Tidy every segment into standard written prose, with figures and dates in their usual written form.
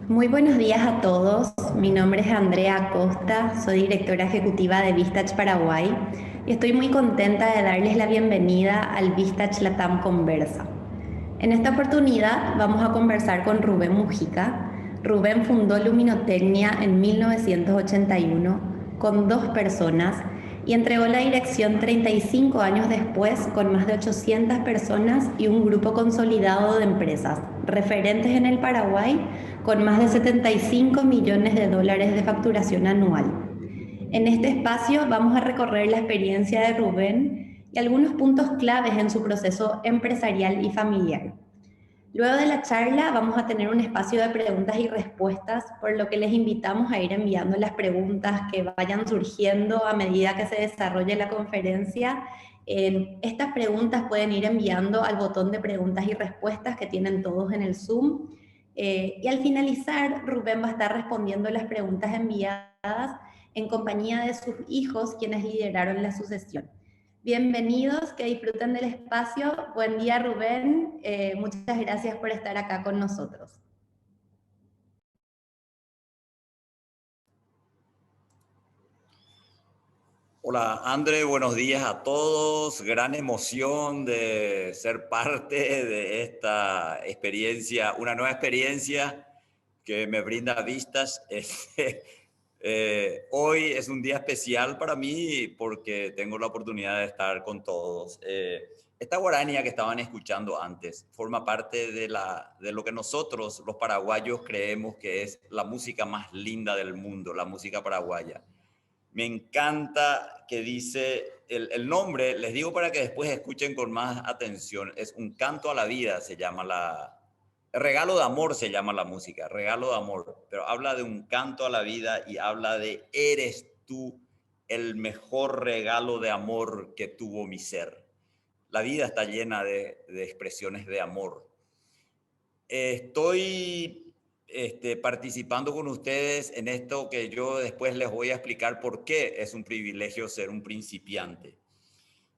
Muy buenos días a todos. Mi nombre es Andrea Acosta, soy directora ejecutiva de Vistach Paraguay y estoy muy contenta de darles la bienvenida al Vistach Latam Conversa. En esta oportunidad vamos a conversar con Rubén Mujica. Rubén fundó Luminotecnia en 1981 con 2 personas y entregó la dirección 35 años después con más de 800 personas y un grupo consolidado de empresas referentes en el Paraguay con más de 75 millones de dólares de facturación anual. En este espacio vamos a recorrer la experiencia de Rubén y algunos puntos claves en su proceso empresarial y familiar. Luego de la charla vamos a tener un espacio de preguntas y respuestas, por lo que les invitamos a ir enviando las preguntas que vayan surgiendo a medida que se desarrolle la conferencia. Estas preguntas pueden ir enviando al botón de preguntas y respuestas que tienen todos en el Zoom. Y al finalizar, Rubén va a estar respondiendo las preguntas enviadas en compañía de sus hijos, quienes lideraron la sucesión. Bienvenidos, que disfruten del espacio. Buen día, Rubén. Muchas gracias por estar acá con nosotros. Hola, André, buenos días a todos. Gran emoción de ser parte de esta experiencia, una nueva experiencia que me brinda vistas. Hoy es un día especial para mí porque tengo la oportunidad de estar con todos. Esta guarania que estaban escuchando antes forma parte de lo que nosotros, los paraguayos, creemos que es la música más linda del mundo, la música paraguaya. Me encanta que dice el nombre, les digo para que después escuchen con más atención, es Un canto a la vida, se llama Regalo de amor se llama la música, regalo de amor, pero habla de un canto a la vida y habla de eres tú el mejor regalo de amor que tuvo mi ser. La vida está llena de expresiones de amor. Estoy participando con ustedes en esto que yo después les voy a explicar por qué es un privilegio ser un principiante.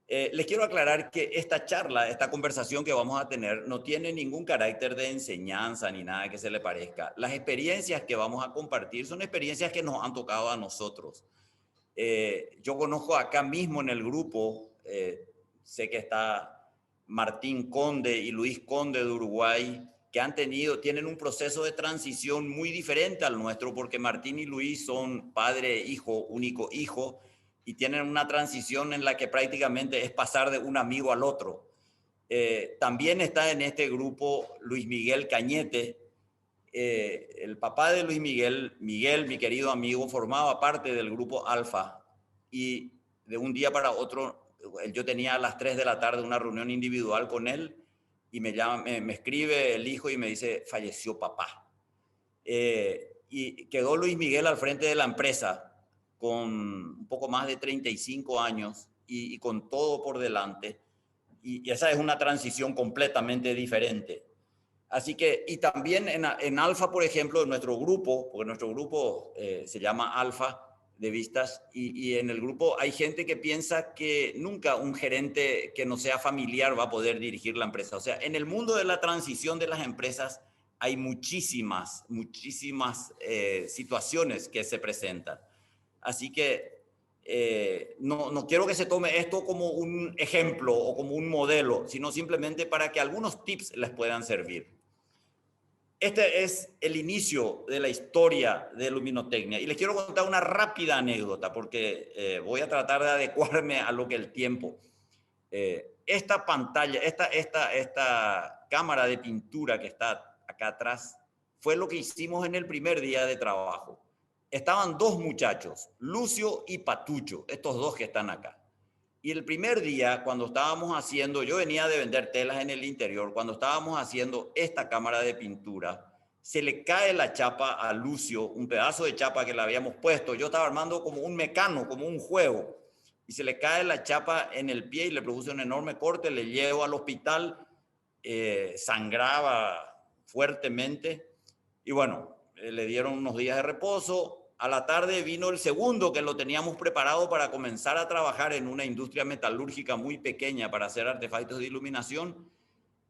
Les quiero aclarar que esta charla, esta conversación que vamos a tener, no tiene ningún carácter de enseñanza ni nada que se le parezca. Las experiencias que vamos a compartir son experiencias que nos han tocado a nosotros. Yo conozco acá mismo en el grupo, sé que está Martín Conde y Luis Conde de Uruguay, que tienen un proceso de transición muy diferente al nuestro, porque Martín y Luis son padre, hijo, único hijo, y tienen una transición en la que prácticamente es pasar de un amigo al otro. También está en este grupo Luis Miguel Cañete. El papá de Luis Miguel, Miguel, mi querido amigo, formaba parte del grupo Alfa y de un día para otro, yo tenía a las 3 de la tarde una reunión individual con él y me escribe el hijo y me dice, falleció papá. Y quedó Luis Miguel al frente de la empresa con un poco más de 35 años y con todo por delante. Y esa es una transición completamente diferente. Así que, y también en Alfa, por ejemplo, en nuestro grupo, porque nuestro grupo se llama Alfa de Vistas, y en el grupo hay gente que piensa que nunca un gerente que no sea familiar va a poder dirigir la empresa. O sea, en el mundo de la transición de las empresas hay muchísimas situaciones que se presentan. Así que no quiero que se tome esto como un ejemplo o como un modelo, sino simplemente para que algunos tips les puedan servir. Este es el inicio de la historia de Luminotecnia. Y les quiero contar una rápida anécdota porque voy a tratar de adecuarme a lo que el tiempo. Esta pantalla, esta cámara de pintura que está acá atrás, fue lo que hicimos en el primer día de trabajo. Estaban dos muchachos, Lucio y Patucho, estos dos que están acá. Y el primer día, cuando estábamos haciendo, yo venía de vender telas en el interior, cuando estábamos haciendo esta cámara de pintura, se le cae la chapa a Lucio, un pedazo de chapa que le habíamos puesto. Yo estaba armando como un mecano, como un juego, y se le cae la chapa en el pie y le produce un enorme corte, le llevo al hospital, sangraba fuertemente, y bueno, le dieron unos días de reposo. A la tarde vino el segundo que lo teníamos preparado para comenzar a trabajar en una industria metalúrgica muy pequeña para hacer artefactos de iluminación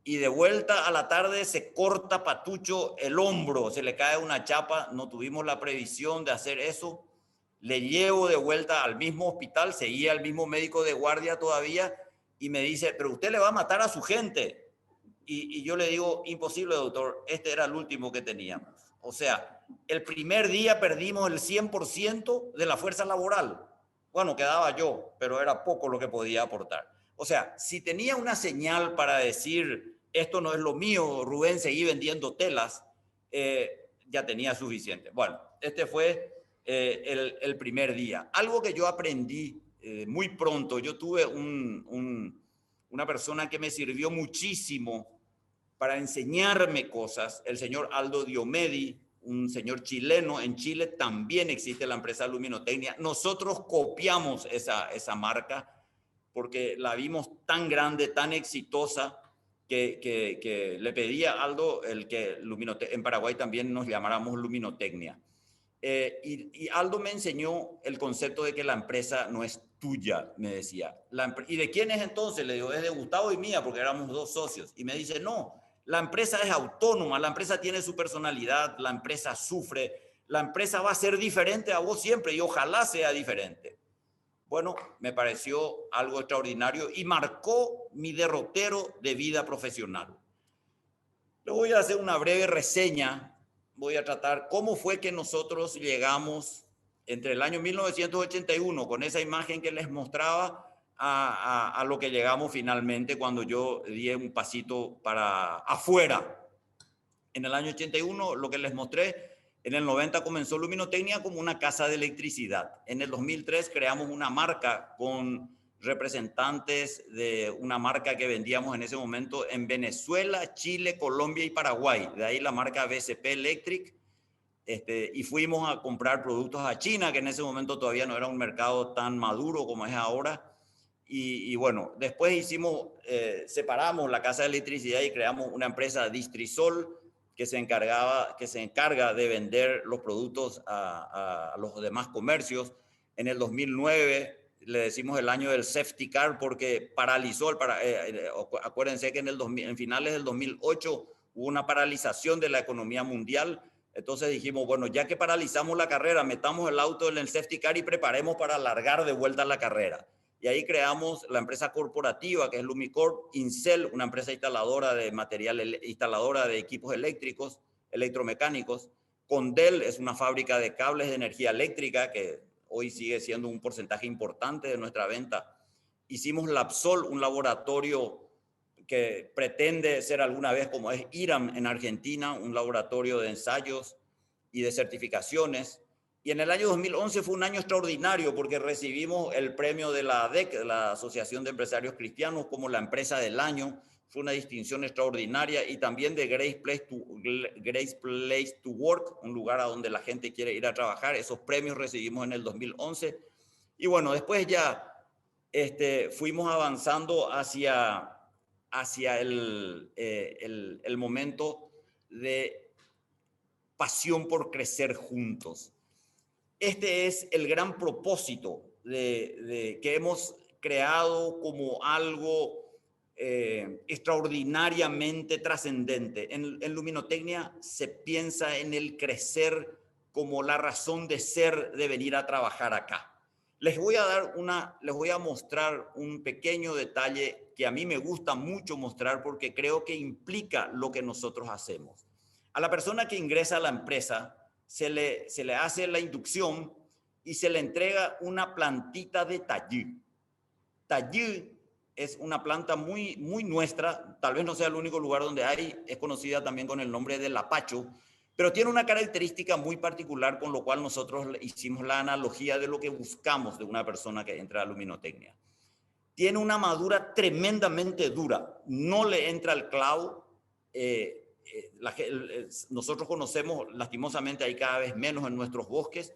y de vuelta a la tarde se corta Patucho el hombro, se le cae una chapa, no tuvimos la previsión de hacer eso, le llevo de vuelta al mismo hospital, seguía el mismo médico de guardia todavía y me dice, pero usted le va a matar a su gente. Y yo le digo, imposible, doctor, este era el último que teníamos. O sea, el primer día perdimos el 100% de la fuerza laboral. Bueno, quedaba yo, pero era poco lo que podía aportar. O sea, si tenía una señal para decir, esto no es lo mío, Rubén, seguí vendiendo telas, ya tenía suficiente. Bueno, este fue el primer día. Algo que yo aprendí muy pronto, yo tuve una persona que me sirvió muchísimo para enseñarme cosas, el señor Aldo Diomedi, un señor chileno. En Chile también existe la empresa Luminotecnia. Nosotros copiamos esa marca porque la vimos tan grande, tan exitosa, que le pedí a Aldo el que en Paraguay también nos llamáramos Luminotecnia. Y Aldo me enseñó el concepto de que la empresa no es tuya, me decía. ¿Y de quién es entonces? Le digo, es de Gustavo y mía, porque éramos dos socios. Y me dice, no, la empresa es autónoma, la empresa tiene su personalidad, la empresa sufre, la empresa va a ser diferente a vos siempre y ojalá sea diferente. Bueno, me pareció algo extraordinario y marcó mi derrotero de vida profesional. Le voy a hacer una breve reseña, voy a tratar cómo fue que nosotros llegamos entre el año 1981, con esa imagen que les mostraba, a lo que llegamos finalmente cuando yo di un pasito para afuera. En el año 81, lo que les mostré, en el 90 comenzó Luminotecnia como una casa de electricidad. En el 2003 creamos una marca con representantes de una marca que vendíamos en ese momento en Venezuela, Chile, Colombia y Paraguay. De ahí la marca BCP Electric. Y fuimos a comprar productos a China, que en ese momento todavía no era un mercado tan maduro como es ahora. Y bueno, después separamos la casa de electricidad y creamos una empresa Distrisol que se encarga de vender los productos a los demás comercios. En el 2009 le decimos el año del safety car porque paralizó, acuérdense que en finales del 2008 hubo una paralización de la economía mundial. Entonces dijimos, bueno, ya que paralizamos la carrera, metamos el auto en el safety car y preparemos para largar de vuelta la carrera. Y ahí creamos la empresa corporativa, que es Lumicorp, Incel, una empresa instaladora de instaladora de equipos eléctricos, electromecánicos. Condel es una fábrica de cables de energía eléctrica, que hoy sigue siendo un porcentaje importante de nuestra venta. Hicimos Lapsol, un laboratorio que pretende ser alguna vez como es IRAM en Argentina, un laboratorio de ensayos y de certificaciones. Y en el año 2011 fue un año extraordinario porque recibimos el premio de la ADEC, de la Asociación de Empresarios Cristianos, como la empresa del año. Fue una distinción extraordinaria, y también de Great Place to Work, un lugar a donde la gente quiere ir a trabajar. Esos premios recibimos en el 2011. Y bueno, después ya fuimos avanzando hacia el momento de pasión por crecer juntos. Este es el gran propósito que hemos creado como algo extraordinariamente trascendente. En Luminotecnia se piensa en el crecer como la razón de ser de venir a trabajar acá. Les voy a mostrar un pequeño detalle que a mí me gusta mucho mostrar porque creo que implica lo que nosotros hacemos. A la persona que ingresa a la empresa se le hace la inducción y se le entrega una plantita de tallí. Tallí es una planta muy, muy nuestra, tal vez no sea el único lugar donde hay, es conocida también con el nombre de lapacho, pero tiene una característica muy particular, con lo cual nosotros hicimos la analogía de lo que buscamos de una persona que entra a Luminotecnia. Tiene una madura tremendamente dura, no le entra el clavo. Nosotros conocemos, lastimosamente hay cada vez menos en nuestros bosques,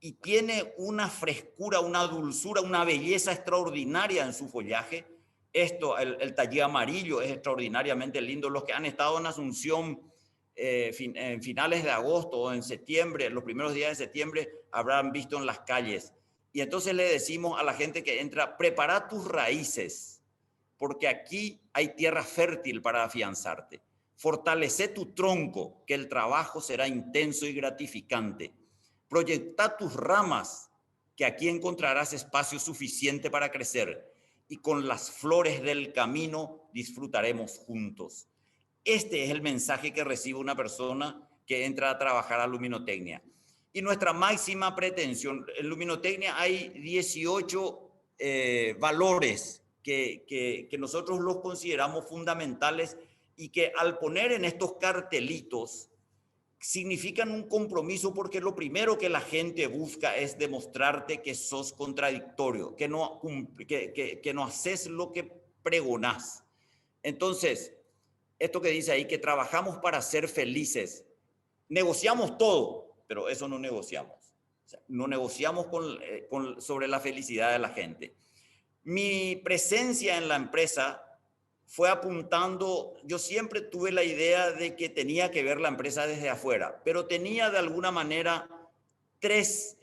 y tiene una frescura, una dulzura, una belleza extraordinaria en su follaje. El tallí amarillo es extraordinariamente lindo. Los que han estado en Asunción en finales de agosto o en septiembre, los primeros días de septiembre, habrán visto en las calles. Y entonces le decimos a la gente que entra, prepara tus raíces, porque aquí hay tierra fértil para afianzarte. Fortalece tu tronco, que el trabajo será intenso y gratificante. Proyecta tus ramas, que aquí encontrarás espacio suficiente para crecer, y con las flores del camino disfrutaremos juntos. Este es el mensaje que recibe una persona que entra a trabajar a luminotecnia. Y nuestra máxima pretensión, en luminotecnia hay 18 valores que nosotros los consideramos fundamentales y que al poner en estos cartelitos significan un compromiso, porque lo primero que la gente busca es demostrarte que sos contradictorio, que no haces lo que pregonás. Entonces, esto que dice ahí, que trabajamos para ser felices, negociamos todo, pero eso no negociamos. O sea, no negociamos sobre la felicidad de la gente. Mi presencia en la empresa fue apuntando, yo siempre tuve la idea de que tenía que ver la empresa desde afuera, pero tenía de alguna manera tres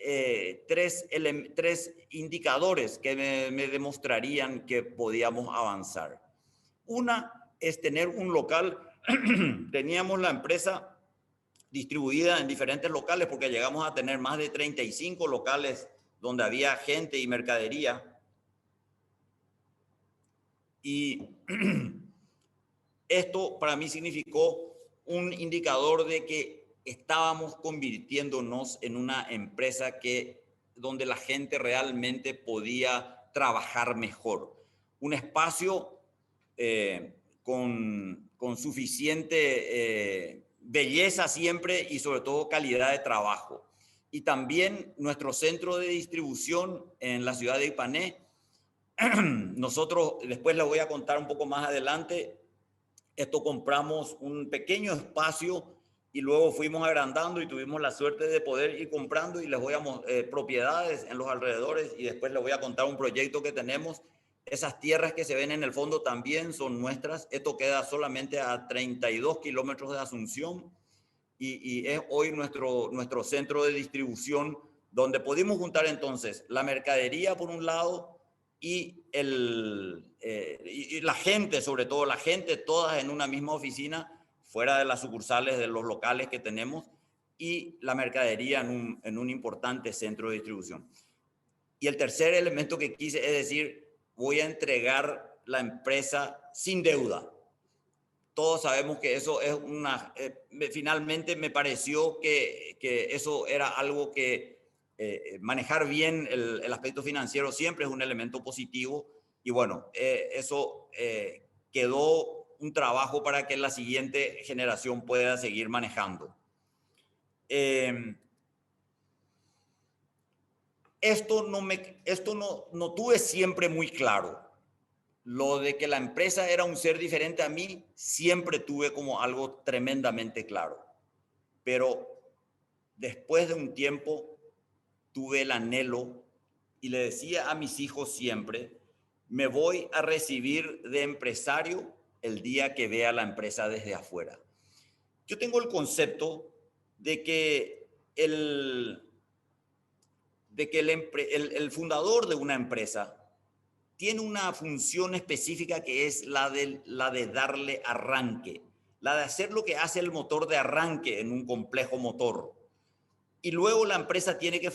indicadores que me demostrarían que podíamos avanzar. Una es tener un local. Teníamos la empresa distribuida en diferentes locales porque llegamos a tener más de 35 locales donde había gente y mercadería. Y esto para mí significó un indicador de que estábamos convirtiéndonos en una empresa donde la gente realmente podía trabajar mejor. Un espacio con suficiente belleza siempre y sobre todo calidad de trabajo. Y también nuestro centro de distribución en la ciudad de Ipané. Nosotros, después les voy a contar un poco más adelante, compramos un pequeño espacio y luego fuimos agrandando y tuvimos la suerte de poder ir comprando, y les voy a propiedades en los alrededores, y después les voy a contar un proyecto que tenemos. Esas tierras que se ven en el fondo también son nuestras. Esto queda solamente a 32 kilómetros de Asunción y es hoy nuestro centro de distribución, donde pudimos juntar entonces la mercadería por un lado y la gente, sobre todo la gente, todas en una misma oficina, fuera de las sucursales de los locales que tenemos, y la mercadería en un importante centro de distribución. Y el tercer elemento que quise es decir, voy a entregar la empresa sin deuda. Todos sabemos que eso es finalmente me pareció que eso era algo que manejar bien el aspecto financiero siempre es un elemento positivo, y bueno, eso quedó un trabajo para que la siguiente generación pueda seguir manejando. Esto no tuve siempre muy claro. Lo de que la empresa era un ser diferente a mí, siempre tuve como algo tremendamente claro. Pero después de un tiempo, tuve el anhelo y le decía a mis hijos siempre, me voy a recibir de empresario el día que vea la empresa desde afuera. Yo tengo el concepto de que el fundador de una empresa tiene una función específica, que es la de darle arranque, la de hacer lo que hace el motor de arranque en un complejo motor. Y luego la empresa tiene que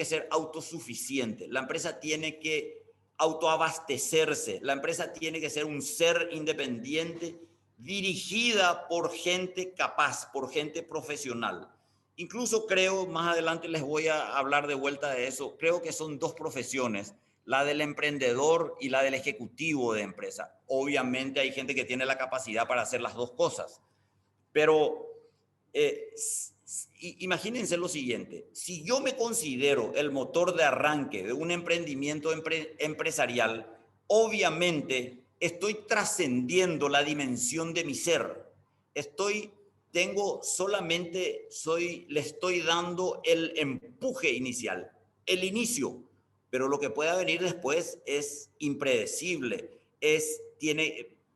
ser autosuficiente, la empresa tiene que autoabastecerse, la empresa tiene que ser un ser independiente, dirigida por gente capaz, por gente profesional. Incluso creo, más adelante les voy a hablar de vuelta de eso, creo que son dos profesiones, la del emprendedor y la del ejecutivo de empresa. Obviamente hay gente que tiene la capacidad para hacer las dos cosas, pero imagínense lo siguiente: si yo me considero el motor de arranque de un emprendimiento empresarial, obviamente estoy trascendiendo la dimensión de mi ser. Le estoy dando el empuje inicial, el inicio, pero lo que pueda venir después es impredecible,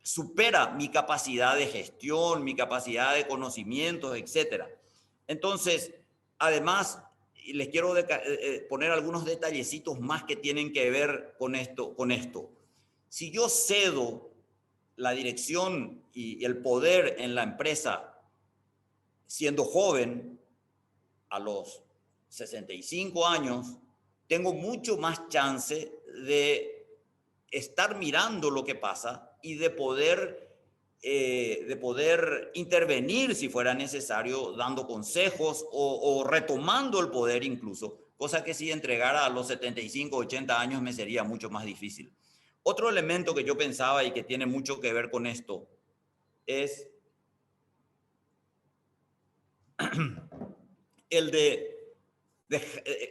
supera mi capacidad de gestión, mi capacidad de conocimientos, etcétera. Entonces, además, les quiero poner algunos detallecitos más que tienen que ver con esto. Si yo cedo la dirección y el poder en la empresa siendo joven, a los 65 años, tengo mucho más chance de estar mirando lo que pasa y de poder intervenir si fuera necesario, dando consejos o retomando el poder incluso, cosa que si entregara a los 75, 80 años me sería mucho más difícil. Otro elemento que yo pensaba y que tiene mucho que ver con esto es el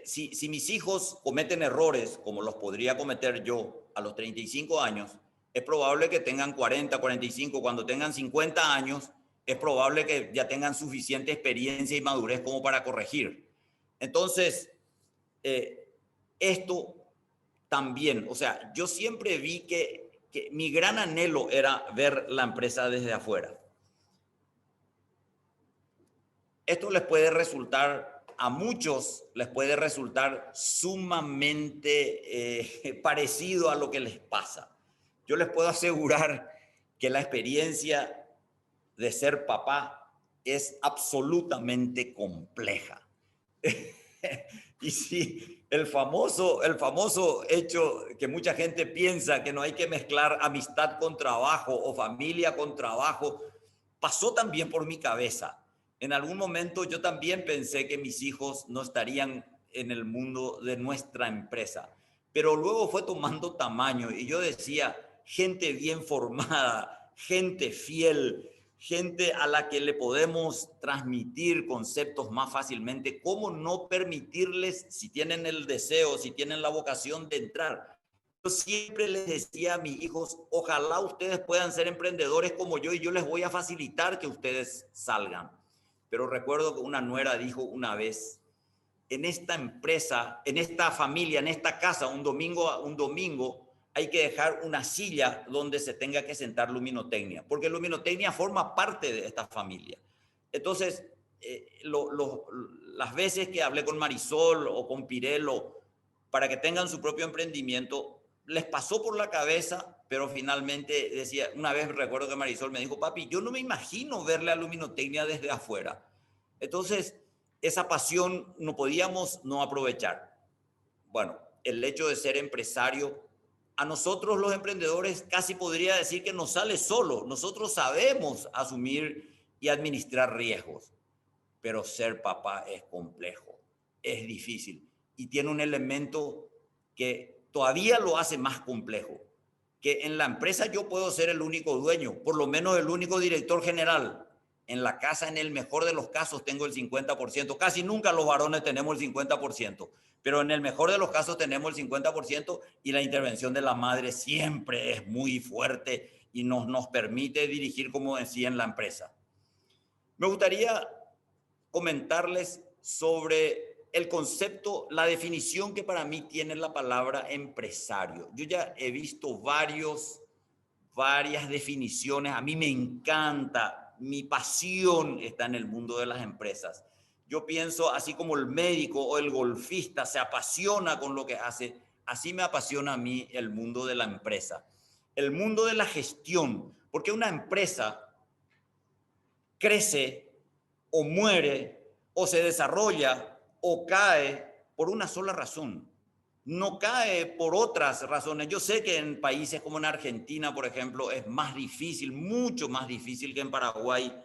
si mis hijos cometen errores como los podría cometer yo a los 35 años, es probable que tengan 40, 45, cuando tengan 50 años, es probable que ya tengan suficiente experiencia y madurez como para corregir. Entonces, esto también, o sea, yo siempre vi que mi gran anhelo era ver la empresa desde afuera. Esto les puede resultar, a muchos les puede resultar sumamente parecido a lo que les pasa. Yo les puedo asegurar que la experiencia de ser papá es absolutamente compleja. Y sí, el famoso hecho que mucha gente piensa que no hay que mezclar amistad con trabajo o familia con trabajo, pasó también por mi cabeza. En algún momento yo también pensé que mis hijos no estarían en el mundo de nuestra empresa, pero luego fue tomando tamaño y yo decía, gente bien formada, gente fiel, gente a la que le podemos transmitir conceptos más fácilmente, ¿cómo no permitirles, si tienen el deseo, si tienen la vocación de entrar? Yo siempre les decía a mis hijos, ojalá ustedes puedan ser emprendedores como yo y yo les voy a facilitar que ustedes salgan. Pero recuerdo que una nuera dijo una vez, en esta empresa, en esta familia, en esta casa, un domingo hay que dejar una silla donde se tenga que sentar luminotecnia, porque luminotecnia forma parte de esta familia. Entonces, las veces que hablé con Marisol o con Pirelo para que tengan su propio emprendimiento, les pasó por la cabeza, pero finalmente decía, una vez recuerdo que Marisol me dijo, papi, yo no me imagino verle a luminotecnia desde afuera. Entonces, esa pasión no podíamos no aprovechar. Bueno, el hecho de ser empresario, a nosotros los emprendedores casi podría decir que nos sale solo. Nosotros sabemos asumir y administrar riesgos, pero ser papá es complejo, es difícil y tiene un elemento que todavía lo hace más complejo, que en la empresa yo puedo ser el único dueño, por lo menos el único director general. En la casa, en el mejor de los casos, tengo el 50%. Casi nunca los varones tenemos el 50%, pero en el mejor de los casos tenemos el 50% y la intervención de la madre siempre es muy fuerte y nos permite dirigir, como decía, en la empresa. Me gustaría comentarles sobre el concepto, la definición que para mí tiene la palabra empresario. Yo ya he visto varias definiciones. A mí me encanta, mi pasión está en el mundo de las empresas. Yo pienso, así como el médico o el golfista se apasiona con lo que hace, así me apasiona a mí el mundo de la empresa. El mundo de la gestión, porque una empresa crece o muere o se desarrolla o cae por una sola razón. No cae por otras razones. Yo sé que en países como en Argentina, por ejemplo, es más difícil, mucho más difícil que en Paraguay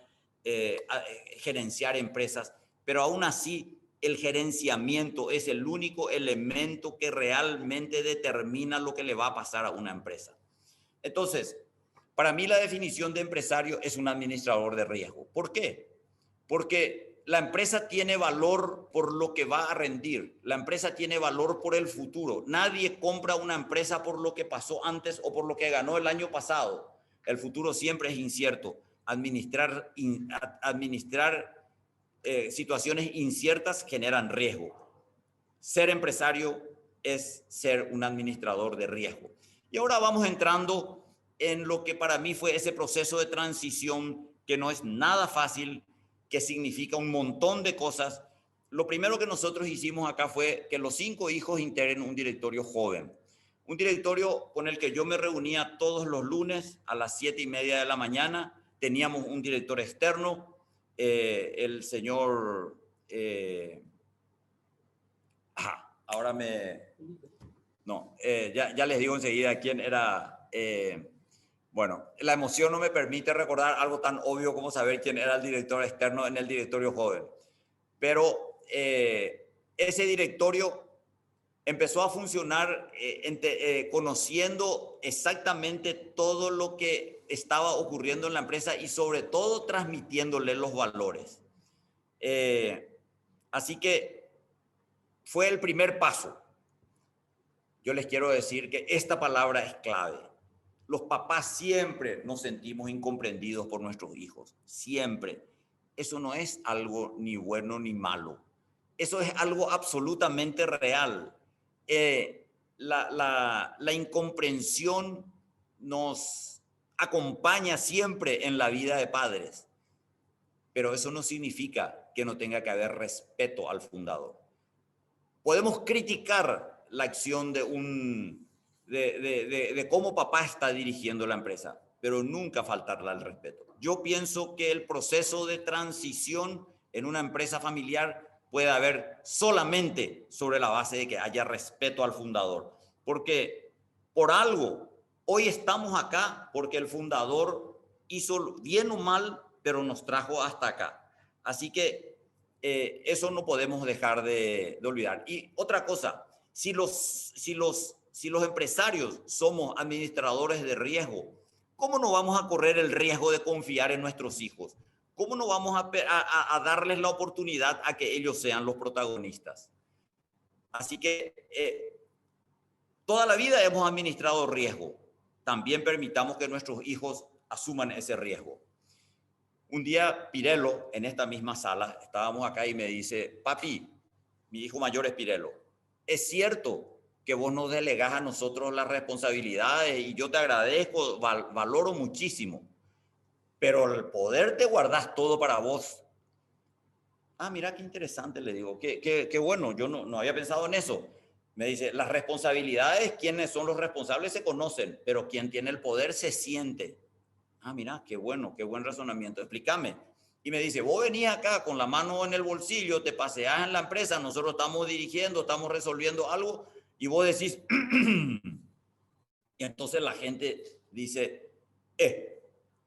gerenciar empresas, pero aún así el gerenciamiento es el único elemento que realmente determina lo que le va a pasar a una empresa. Entonces, para mí la definición de empresario es un administrador de riesgo. ¿Por qué? Porque la empresa tiene valor por lo que va a rendir. La empresa tiene valor por el futuro. Nadie compra una empresa por lo que pasó antes o por lo que ganó el año pasado. El futuro siempre es incierto. Administrar situaciones inciertas generan riesgo. Ser empresario es ser un administrador de riesgo. Y ahora vamos entrando en lo que para mí fue ese proceso de transición que no es nada fácil, que significa un montón de cosas. Lo primero que nosotros hicimos acá fue que los 5 hijos integren un directorio joven. Un directorio con el que yo me reunía todos los lunes a las 7:30 de la mañana. Teníamos un director externo, el señor... ahora me... No, ya les digo enseguida quién era... bueno, la emoción no me permite recordar algo tan obvio como saber quién era el director externo en el directorio joven. Pero ese directorio empezó a funcionar conociendo exactamente todo lo que estaba ocurriendo en la empresa y sobre todo transmitiéndole los valores. Así que fue el primer paso. Yo les quiero decir que esta palabra es clave. Los papás siempre nos sentimos incomprendidos por nuestros hijos, siempre. Eso no es algo ni bueno ni malo. Eso es algo absolutamente real. La incomprensión nos acompaña siempre en la vida de padres, pero eso no significa que no tenga que haber respeto al fundador. Podemos criticar la acción de cómo papá está dirigiendo la empresa, pero nunca faltarle al respeto. Yo pienso que el proceso de transición en una empresa familiar puede haber solamente sobre la base de que haya respeto al fundador, porque por algo hoy estamos acá, porque el fundador hizo bien o mal, pero nos trajo hasta acá. Así que eso no podemos dejar de olvidar. Y otra cosa, si los empresarios somos administradores de riesgo, ¿cómo no vamos a correr el riesgo de confiar en nuestros hijos? ¿Cómo no vamos a darles la oportunidad a que ellos sean los protagonistas? Así que toda la vida hemos administrado riesgo. También permitamos que nuestros hijos asuman ese riesgo. Un día Pirelo, en esta misma sala, estábamos acá y me dice, papi, mi hijo mayor es Pirelo, es cierto que vos nos delegás a nosotros las responsabilidades y yo te agradezco, valoro muchísimo, pero el poder te guardás todo para vos. Ah, mira qué interesante, le digo, qué bueno, yo no había pensado en eso. Me dice, las responsabilidades, quienes son los responsables se conocen, pero quien tiene el poder se siente. Ah, mira, qué bueno, qué buen razonamiento, explícame. Y me dice, vos venís acá con la mano en el bolsillo, te paseás en la empresa, nosotros estamos dirigiendo, estamos resolviendo algo, y vos decís, y entonces la gente dice,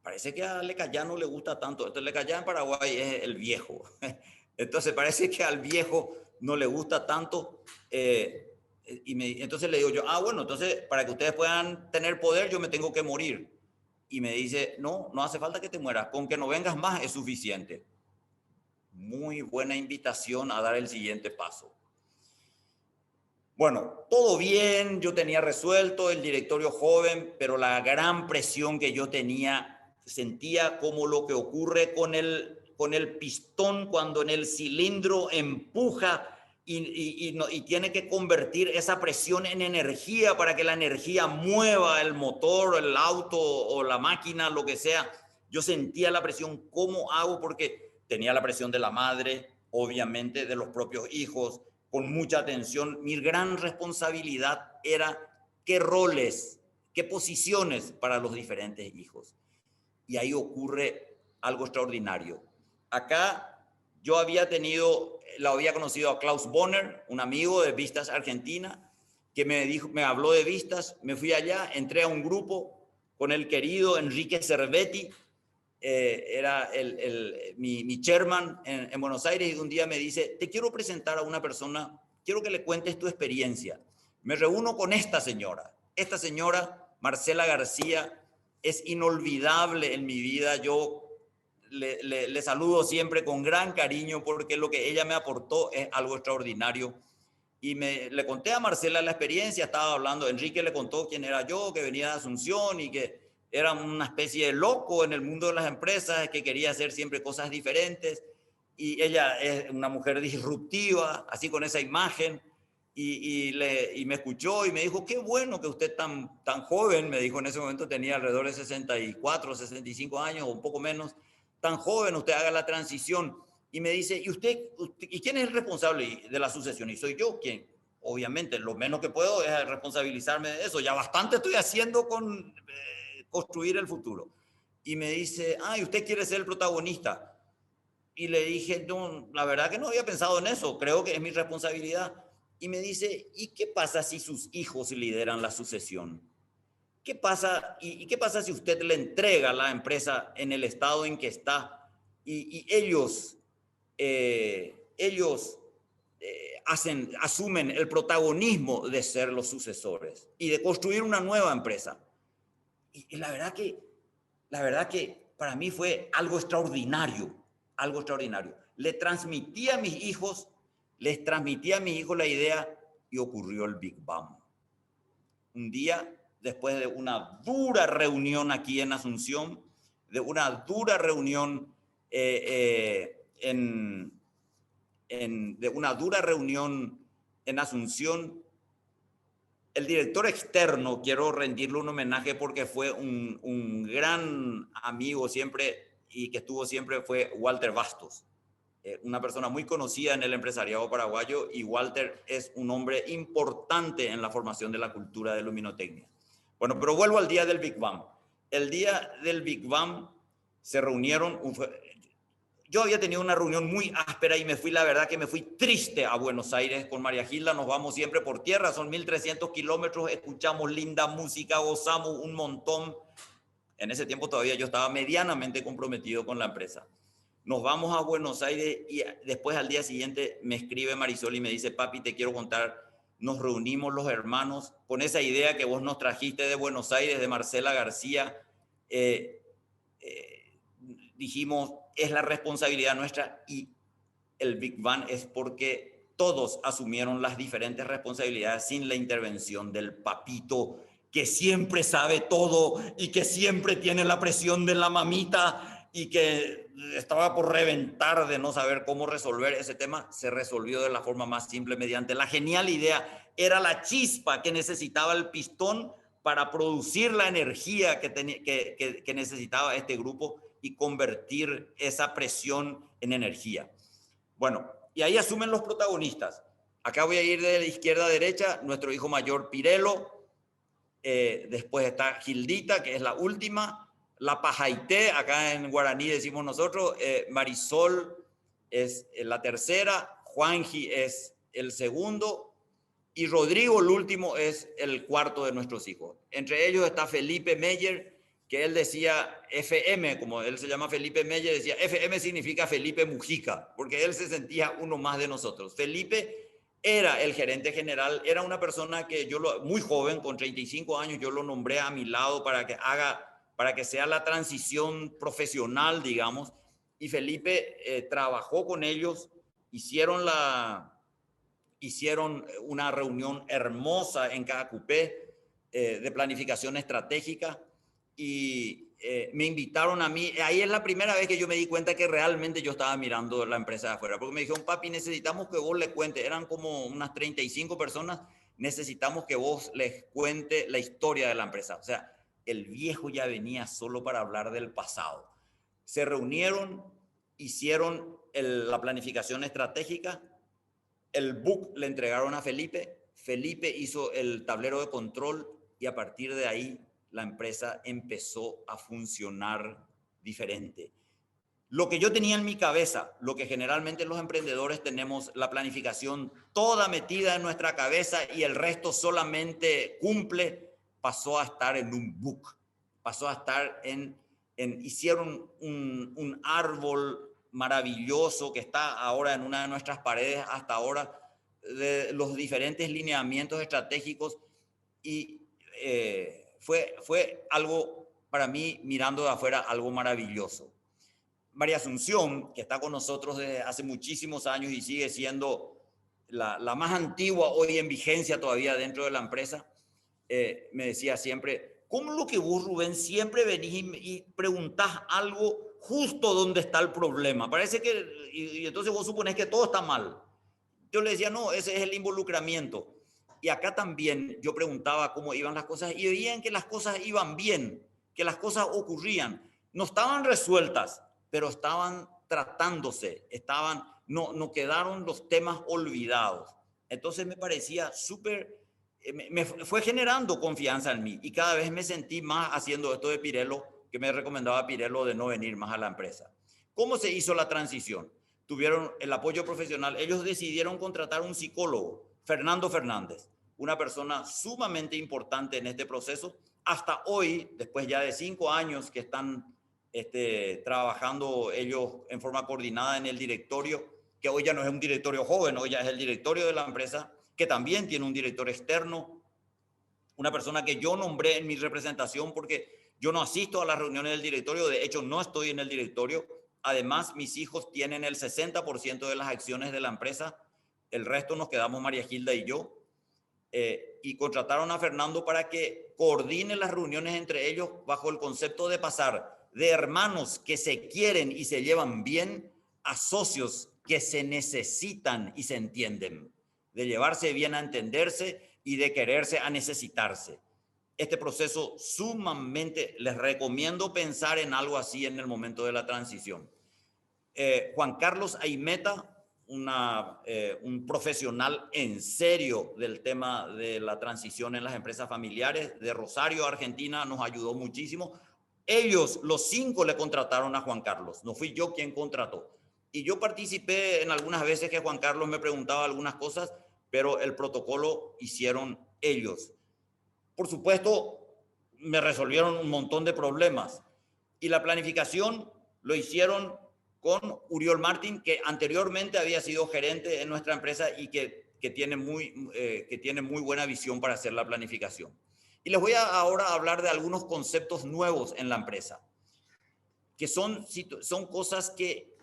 parece que a Lecayán le gusta tanto. Entonces Lecayán en Paraguay es el viejo. Entonces parece que al viejo no le gusta tanto. Entonces le digo yo, bueno, entonces para que ustedes puedan tener poder yo me tengo que morir. Y me dice, no hace falta que te mueras, con que no vengas más es suficiente. Muy buena invitación a dar el siguiente paso. Bueno, todo bien, yo tenía resuelto el directorio joven, pero la gran presión que yo sentía como lo que ocurre con el pistón cuando en el cilindro empuja y tiene que convertir esa presión en energía para que la energía mueva el motor, el auto o la máquina, lo que sea. Yo sentía la presión, ¿cómo hago? Porque tenía la presión de la madre, obviamente de los propios hijos, con mucha atención. Mi gran responsabilidad era qué roles, qué posiciones para los diferentes hijos. Y ahí ocurre algo extraordinario. Acá yo lo había conocido a Klaus Bonner, un amigo de Vistas Argentina, que me habló de Vistas. Me fui allá, entré a un grupo con el querido Enrique Cervetti, era mi chairman en Buenos Aires, y un día me dice, te quiero presentar a una persona, quiero que le cuentes tu experiencia. Me reúno con esta señora, Marcela García, es inolvidable en mi vida. Yo le saludo siempre con gran cariño porque lo que ella me aportó es algo extraordinario. Y le conté a Marcela la experiencia, estaba hablando, Enrique le contó quién era yo, que venía de Asunción y que era una especie de loco en el mundo de las empresas, que quería hacer siempre cosas diferentes. Y ella es una mujer disruptiva, así con esa imagen. Y me escuchó y me dijo, qué bueno que usted tan joven, me dijo, en ese momento tenía alrededor de 64, 65 años o un poco menos, tan joven usted haga la transición. Y me dice, ¿y quién es el responsable de la sucesión? Y soy yo quien, obviamente, lo menos que puedo es responsabilizarme de eso. Ya bastante estoy haciendo con construir el futuro. Y me dice, ¿y usted quiere ser el protagonista? Y le dije, no, la verdad que no había pensado en eso, creo que es mi responsabilidad. Y me dice, ¿y qué pasa si sus hijos lideran la sucesión? ¿Qué pasa? ¿Y qué pasa si usted le entrega la empresa en el estado en que está y ellos asumen el protagonismo de ser los sucesores y de construir una nueva empresa? Y la verdad que para mí fue algo extraordinario, algo extraordinario. Les transmití a mis hijos la idea y ocurrió el Big Bang. Un día, después de una dura reunión aquí en Asunción, de una dura reunión en Asunción, el director externo, quiero rendirle un homenaje porque fue un gran amigo siempre y que estuvo siempre, fue Walter Bastos, una persona muy conocida en el empresariado paraguayo, y Walter es un hombre importante en la formación de la cultura de luminotecnia. Bueno, pero vuelvo al día del Big Bang. El día del Big Bang se reunieron, yo había tenido una reunión muy áspera y la verdad que me fui triste a Buenos Aires con María Gilda. Nos vamos siempre por tierra, son 1300 kilómetros, escuchamos linda música, gozamos un montón. En ese tiempo todavía yo estaba medianamente comprometido con la empresa. Nos vamos a Buenos Aires y después al día siguiente me escribe Marisol y me dice, papi, te quiero contar, nos reunimos los hermanos con esa idea que vos nos trajiste de Buenos Aires, de Marcela García. Dijimos, es la responsabilidad nuestra, y el Big Bang es porque todos asumieron las diferentes responsabilidades sin la intervención del papito que siempre sabe todo y que siempre tiene la presión de la mamita y que estaba por reventar de no saber cómo resolver ese tema. Se resolvió de la forma más simple mediante la genial idea. Era la chispa que necesitaba el pistón para producir la energía que necesitaba este grupo y convertir esa presión en energía. Bueno, y ahí asumen los protagonistas. Acá voy a ir de la izquierda a derecha, nuestro hijo mayor Pirelo, después está Gildita, que es la última, la Pajaité, acá en guaraní decimos nosotros, Marisol es la tercera, Juanji es el segundo, y Rodrigo, el último, es el cuarto de nuestros hijos. Entre ellos está Felipe Meyer, que él decía FM, como él se llama Felipe Meyer, decía FM significa Felipe Mujica, porque él se sentía uno más de nosotros. Felipe era el gerente general, era una persona que muy joven, con 35 años, yo lo nombré a mi lado para que sea la transición profesional, digamos, y Felipe trabajó con ellos, hicieron una reunión hermosa en Caacupé de planificación estratégica, y me invitaron a mí. Ahí es la primera vez que yo me di cuenta que realmente yo estaba mirando la empresa de afuera, porque me dijeron, papi, necesitamos que vos le cuentes, eran como unas 35 personas, necesitamos que vos les cuente la historia de la empresa. O sea, el viejo ya venía solo para hablar del pasado. Se reunieron, hicieron la planificación estratégica, el book le entregaron a Felipe, Felipe hizo el tablero de control, y a partir de ahí la empresa empezó a funcionar diferente. Lo que yo tenía en mi cabeza, lo que generalmente los emprendedores tenemos, la planificación toda metida en nuestra cabeza y el resto solamente cumple, pasó a estar en un book, pasó a estar hicieron un árbol maravilloso que está ahora en una de nuestras paredes hasta ahora, de los diferentes lineamientos estratégicos, y fue algo para mí, mirando de afuera, algo maravilloso. María Asunción, que está con nosotros desde hace muchísimos años y sigue siendo la más antigua hoy en vigencia todavía dentro de la empresa, me decía siempre, ¿cómo lo que vos, Rubén, siempre venís y preguntás algo justo donde está el problema? Parece que, y entonces vos suponés que todo está mal. Yo le decía, no, ese es el involucramiento. Y acá también yo preguntaba cómo iban las cosas y veían que las cosas iban bien, que las cosas ocurrían. No estaban resueltas, pero estaban tratándose, no quedaron los temas olvidados. Entonces me parecía súper, me fue generando confianza en mí y cada vez me sentí más haciendo esto de Pirelo, que me recomendaba Pirelo de no venir más a la empresa. ¿Cómo se hizo la transición? Tuvieron el apoyo profesional. Ellos decidieron contratar un psicólogo, Fernando Fernández, una persona sumamente importante en este proceso. Hasta hoy, después ya de 5 años que están trabajando ellos en forma coordinada en el directorio, que hoy ya no es un directorio joven, hoy ya es el directorio de la empresa, que también tiene un director externo, una persona que yo nombré en mi representación porque yo no asisto a las reuniones del directorio, de hecho no estoy en el directorio. Además, mis hijos tienen el 60% de las acciones de la empresa, el resto nos quedamos María Gilda y yo. Y contrataron a Fernando para que coordine las reuniones entre ellos bajo el concepto de pasar de hermanos que se quieren y se llevan bien a socios que se necesitan y se entienden, de llevarse bien a entenderse y de quererse a necesitarse. Este proceso sumamente, les recomiendo pensar en algo así en el momento de la transición. Juan Carlos Aimeta, un profesional en serio del tema de la transición en las empresas familiares de Rosario, Argentina, nos ayudó muchísimo. Ellos, los 5, le contrataron a Juan Carlos, no fui yo quien contrató. Y yo participé en algunas veces que Juan Carlos me preguntaba algunas cosas, pero el protocolo hicieron ellos. Por supuesto, me resolvieron un montón de problemas. Y la planificación lo hicieron con Uriol Martín, que anteriormente había sido gerente en nuestra empresa y que tiene muy buena visión para hacer la planificación. Y les voy ahora a hablar de algunos conceptos nuevos en la empresa, que son cosas que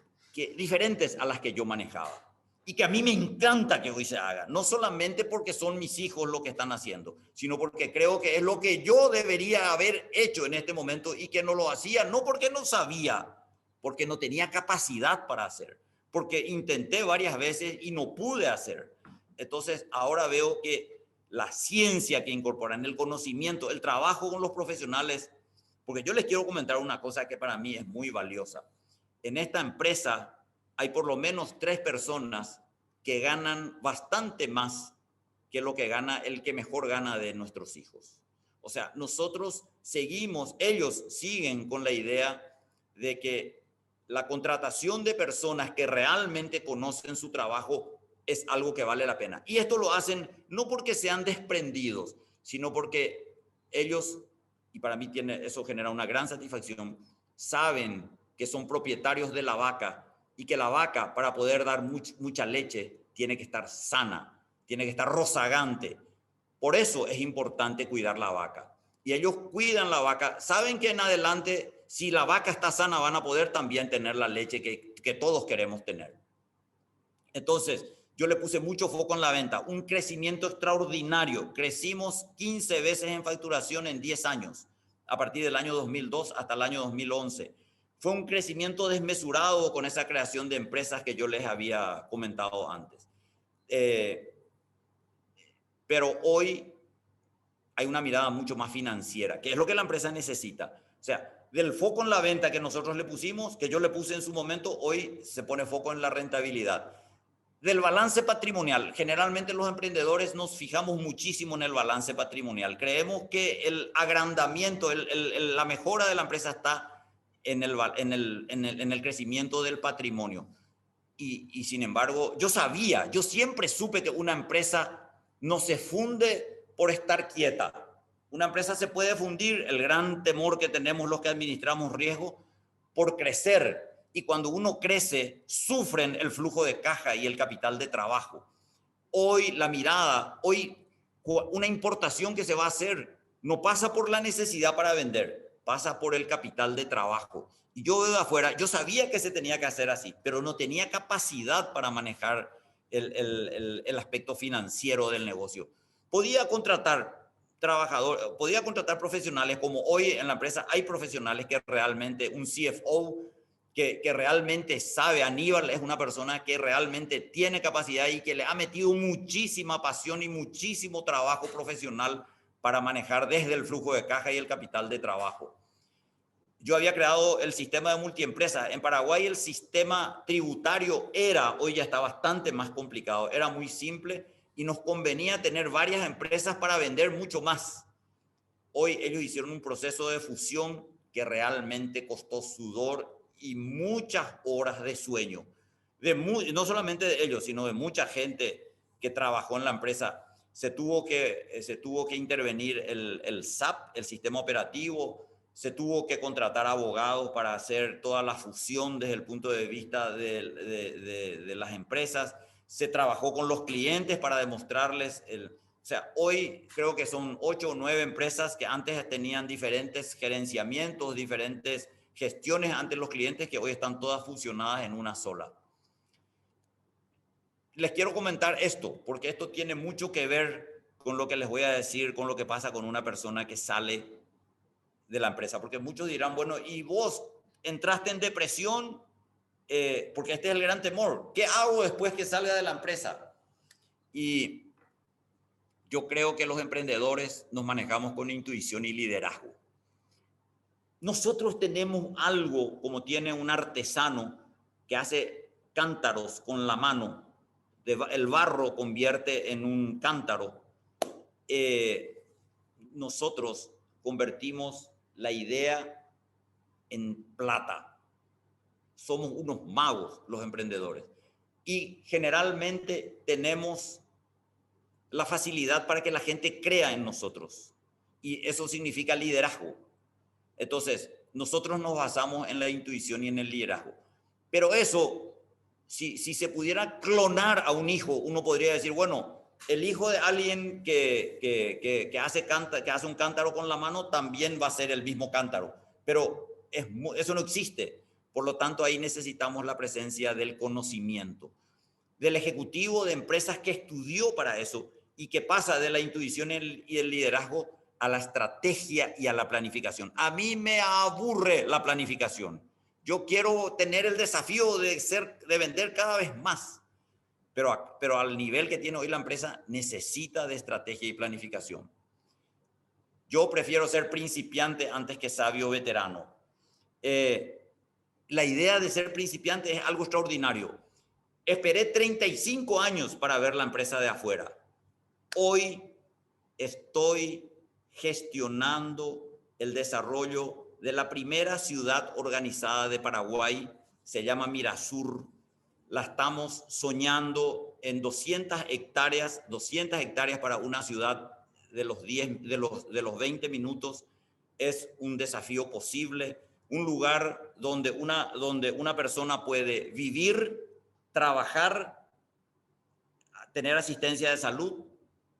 diferentes a las que yo manejaba y que a mí me encanta que hoy se haga, no solamente porque son mis hijos lo que están haciendo, sino porque creo que es lo que yo debería haber hecho en este momento y que no lo hacía, no porque no sabía, porque no tenía capacidad para hacer, porque intenté varias veces y no pude hacer. Entonces ahora veo que la ciencia que incorporan, el conocimiento, el trabajo con los profesionales, porque yo les quiero comentar una cosa que para mí es muy valiosa. En esta empresa hay por lo menos 3 personas que ganan bastante más que lo que gana el que mejor gana de nuestros hijos. O sea, nosotros seguimos, ellos siguen con la idea de que la contratación de personas que realmente conocen su trabajo es algo que vale la pena. Y esto lo hacen no porque sean desprendidos, sino porque ellos, y para mí eso genera una gran satisfacción, saben que son propietarios de la vaca y que la vaca, para poder dar mucha leche, tiene que estar sana, tiene que estar rozagante. Por eso es importante cuidar la vaca. Y ellos cuidan la vaca, saben que en adelante, si la vaca está sana, van a poder también tener la leche que todos queremos tener. Entonces, yo le puse mucho foco en la venta, un crecimiento extraordinario. Crecimos 15 veces en facturación en 10 años, a partir del año 2002 hasta el año 2011. Fue un crecimiento desmesurado con esa creación de empresas que yo les había comentado antes. Pero hoy hay una mirada mucho más financiera, que es lo que la empresa necesita. O sea, del foco en la venta que nosotros le pusimos, que yo le puse en su momento, hoy se pone foco en la rentabilidad. Del balance patrimonial, generalmente los emprendedores nos fijamos muchísimo en el balance patrimonial. Creemos que el agrandamiento, la mejora de la empresa está en el crecimiento del patrimonio. Y sin embargo, yo siempre supe que una empresa no se funde por estar quieta. Una empresa se puede fundir, el gran temor que tenemos los que administramos riesgo, por crecer. Y cuando uno crece, sufren el flujo de caja y el capital de trabajo. Hoy la mirada, hoy una importación que se va a hacer no pasa por la necesidad para vender, pasa por el capital de trabajo. Y yo de afuera, yo sabía que se tenía que hacer así, pero no tenía capacidad para manejar el aspecto financiero del negocio. Podía contratar trabajadores, podía contratar profesionales, como hoy en la empresa hay profesionales que realmente, un CFO que realmente sabe. Aníbal es una persona que realmente tiene capacidad y que le ha metido muchísima pasión y muchísimo trabajo profesional para manejar desde el flujo de caja y el capital de trabajo. Yo había creado el sistema de multiempresas. En Paraguay el sistema tributario hoy ya está bastante más complicado. Era muy simple y nos convenía tener varias empresas para vender mucho más. Hoy ellos hicieron un proceso de fusión que realmente costó sudor y muchas horas de sueño. No solamente de ellos, sino de mucha gente que trabajó en la empresa. Se tuvo que intervenir el SAP, el sistema operativo, se tuvo que contratar abogados para hacer toda la fusión desde el punto de vista de las empresas. Se trabajó con los clientes para demostrarles o sea, hoy creo que son 8 o 9 empresas que antes tenían diferentes gerenciamientos, diferentes gestiones ante los clientes, que hoy están todas fusionadas en una sola. Les quiero comentar esto, porque esto tiene mucho que ver con lo que les voy a decir, con lo que pasa con una persona que sale de la empresa. Porque muchos dirán, bueno, ¿y vos entraste en depresión? Porque este es el gran temor. ¿Qué hago después que salga de la empresa? Y yo creo que los emprendedores nos manejamos con intuición y liderazgo. Nosotros tenemos algo como tiene un artesano que hace cántaros con la mano. El barro convierte en un cántaro. Nosotros convertimos la idea en plata. Somos unos magos los emprendedores. Y generalmente tenemos la facilidad para que la gente crea en nosotros. Y eso significa liderazgo. Entonces, nosotros nos basamos en la intuición y en el liderazgo. Pero eso, si se pudiera clonar a un hijo, uno podría decir, bueno, el hijo de alguien que hace un cántaro con la mano también va a ser el mismo cántaro. Pero eso no existe. Por lo tanto, ahí necesitamos la presencia del conocimiento, del ejecutivo de empresas que estudió para eso y que pasa de la intuición y el liderazgo a la estrategia y a la planificación. A mí me aburre la planificación. Yo quiero tener el desafío de vender cada vez más. Pero al nivel que tiene hoy la empresa, necesita de estrategia y planificación. Yo prefiero ser principiante antes que sabio veterano. La idea de ser principiante es algo extraordinario. Esperé 35 años para ver la empresa de afuera. Hoy estoy gestionando el desarrollo de la primera ciudad organizada de Paraguay. Se llama Mirasur. La estamos soñando en 200 hectáreas para una ciudad de los 20 minutos. Es un desafío posible. Un lugar donde una persona puede vivir, trabajar, tener asistencia de salud,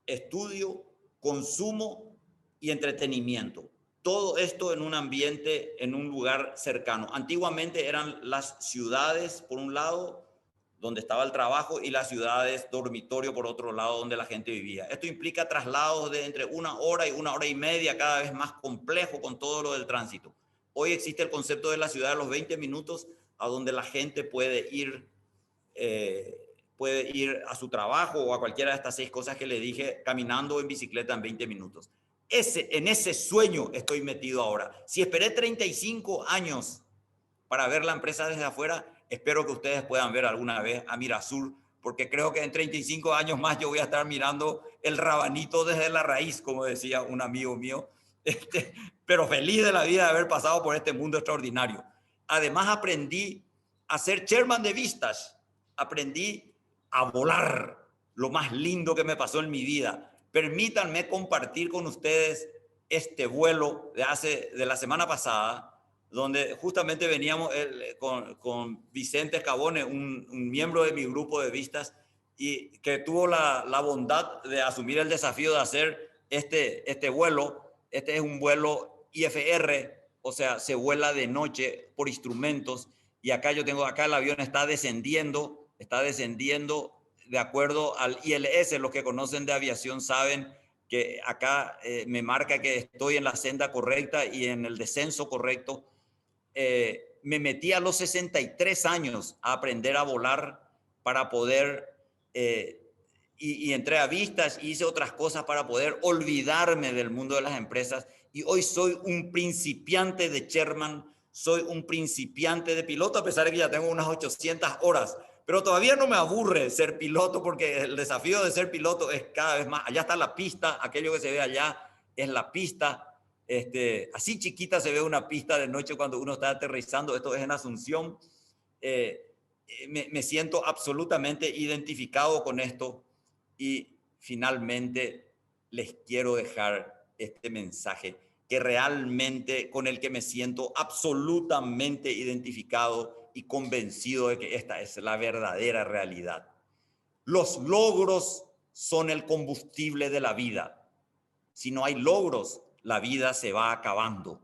estudio, consumo y entretenimiento. Todo esto en un ambiente, en un lugar cercano. Antiguamente eran las ciudades, por un lado, donde estaba el trabajo, y las ciudades dormitorio, por otro lado, donde la gente vivía. Esto implica traslados de entre 1 hora y 1 hora y media, cada vez más complejo con todo lo del tránsito. Hoy existe el concepto de la ciudad de los 20 minutos, a donde la gente puede ir a su trabajo o a cualquiera de estas 6 cosas que le dije, caminando o en bicicleta en 20 minutos. En ese sueño estoy metido ahora. Si esperé 35 años para ver la empresa desde afuera, espero que ustedes puedan ver alguna vez a Mirasur, porque creo que en 35 años más yo voy a estar mirando el rabanito desde la raíz, como decía un amigo mío, pero feliz de la vida de haber pasado por este mundo extraordinario. Además aprendí a ser chairman de Vistage, aprendí a volar, lo más lindo que me pasó en mi vida. Permítanme compartir con ustedes este vuelo de la semana pasada, donde justamente veníamos con Vicente Cabone, un miembro de mi grupo de Vistas, y que tuvo la bondad de asumir el desafío de hacer este vuelo. Este es un vuelo IFR, o sea, se vuela de noche por instrumentos, y acá el avión está descendiendo de acuerdo al ILS. Los que conocen de aviación saben que acá me marca que estoy en la senda correcta y en el descenso correcto. Me metí a los 63 años a aprender a volar para poder, y entré a Vistas y hice otras cosas para poder olvidarme del mundo de las empresas. Y hoy soy un principiante de chairman, soy un principiante de piloto, a pesar de que ya tengo unas 800 horas. pero todavía no me aburre ser piloto porque el desafío de ser piloto es cada vez más. Allá está la pista, aquello que se ve allá es la pista. Así chiquita se ve una pista de noche cuando uno está aterrizando. Esto es en Asunción. Me siento absolutamente identificado con esto y finalmente les quiero dejar este mensaje que realmente con el que me siento absolutamente identificado y convencido de que esta es la verdadera realidad. Los logros son el combustible de la vida. Si no hay logros, la vida se va acabando.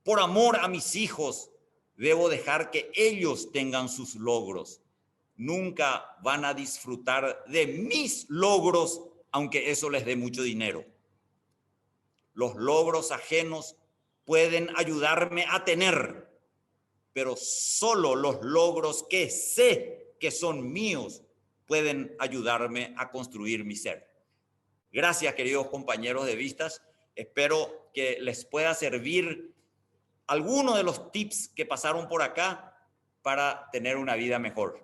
Por amor a mis hijos, debo dejar que ellos tengan sus logros. Nunca van a disfrutar de mis logros, aunque eso les dé mucho dinero. Los logros ajenos pueden ayudarme a tener, pero solo los logros que sé que son míos pueden ayudarme a construir mi ser. Gracias, queridos compañeros de Vistas. Espero que les pueda servir alguno de los tips que pasaron por acá para tener una vida mejor.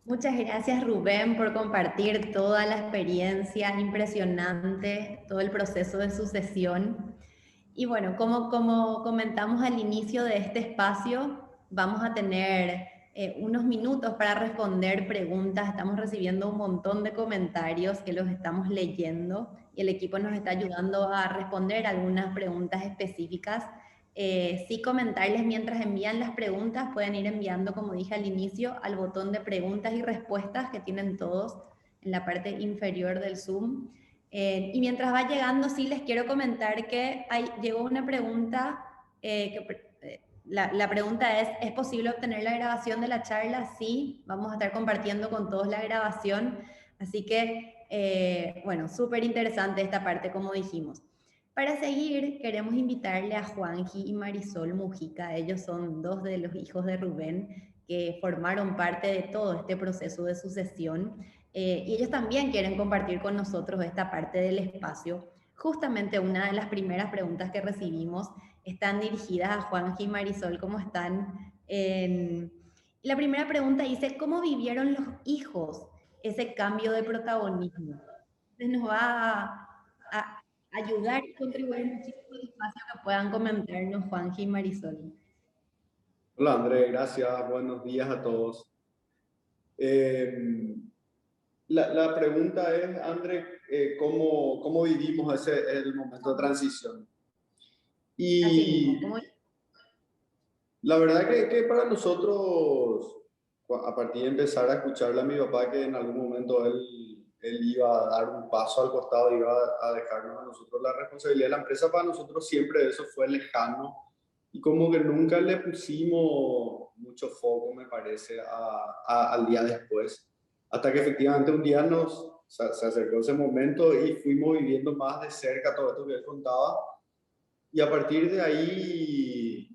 Muchas gracias, Rubén, por compartir toda la experiencia impresionante, todo el proceso de sucesión. Y bueno, como comentamos al inicio de este espacio, vamos a tener unos minutos para responder preguntas. Estamos recibiendo un montón de comentarios que los estamos leyendo y el equipo nos está ayudando a responder algunas preguntas específicas. Sí, comentarles mientras envían las preguntas, pueden ir enviando, como dije al inicio, al botón de preguntas y respuestas que tienen todos en la parte inferior del Zoom. Y mientras va llegando, sí les quiero comentar que llegó una pregunta, la pregunta ¿es posible obtener la grabación de la charla? Sí, vamos a estar compartiendo con todos la grabación, así que, bueno, súper interesante esta parte, como dijimos. Para seguir, queremos invitarle a Juanji y Marisol Mujica. Ellos son dos de los hijos de Rubén que formaron parte de todo este proceso de sucesión. Y ellos también quieren compartir con nosotros esta parte del espacio. Justamente una de las primeras preguntas que recibimos están dirigidas a Juanji y Marisol. ¿Cómo están? La primera pregunta dice, ¿cómo vivieron los hijos ese cambio de protagonismo? Entonces nos va a ayudar y contribuir muchísimo al espacio que puedan comentarnos Juanji y Marisol. Hola André, gracias, buenos días a todos. La pregunta es, André, ¿cómo vivimos el momento de transición? Y la verdad que para nosotros, a partir de empezar a escucharle a mi papá que en algún momento él iba a dar un paso al costado, iba a dejarnos a nosotros la responsabilidad de la empresa, para nosotros siempre eso fue lejano y como que nunca le pusimos mucho foco, me parece, al día después, hasta que efectivamente un día se acercó ese momento y fuimos viviendo más de cerca todo esto que él contaba, y a partir de ahí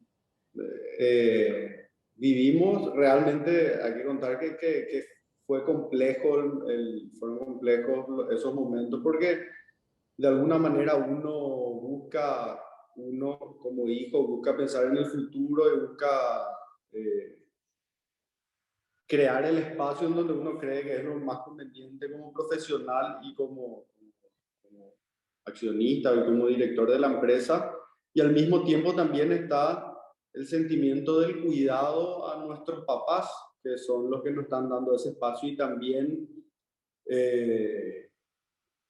vivimos realmente. Hay que contar que fue complejo, fueron complejos esos momentos, porque de alguna manera uno como hijo busca pensar en el futuro y busca crear el espacio en donde uno cree que es lo más conveniente como profesional y como accionista y como director de la empresa, y al mismo tiempo también está el sentimiento del cuidado a nuestros papás, que son los que nos están dando ese espacio, y también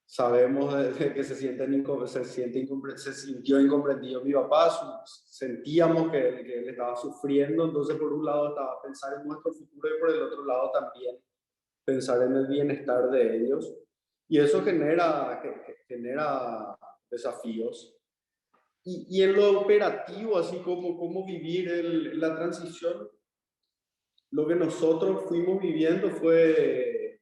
sabemos que se sintió incomprendido mi papá, sentíamos que él estaba sufriendo, entonces por un lado estaba pensar en nuestro futuro y por el otro lado también pensar en el bienestar de ellos, y eso genera desafíos. Y en lo operativo, así como cómo vivir la transición, lo que nosotros fuimos viviendo fue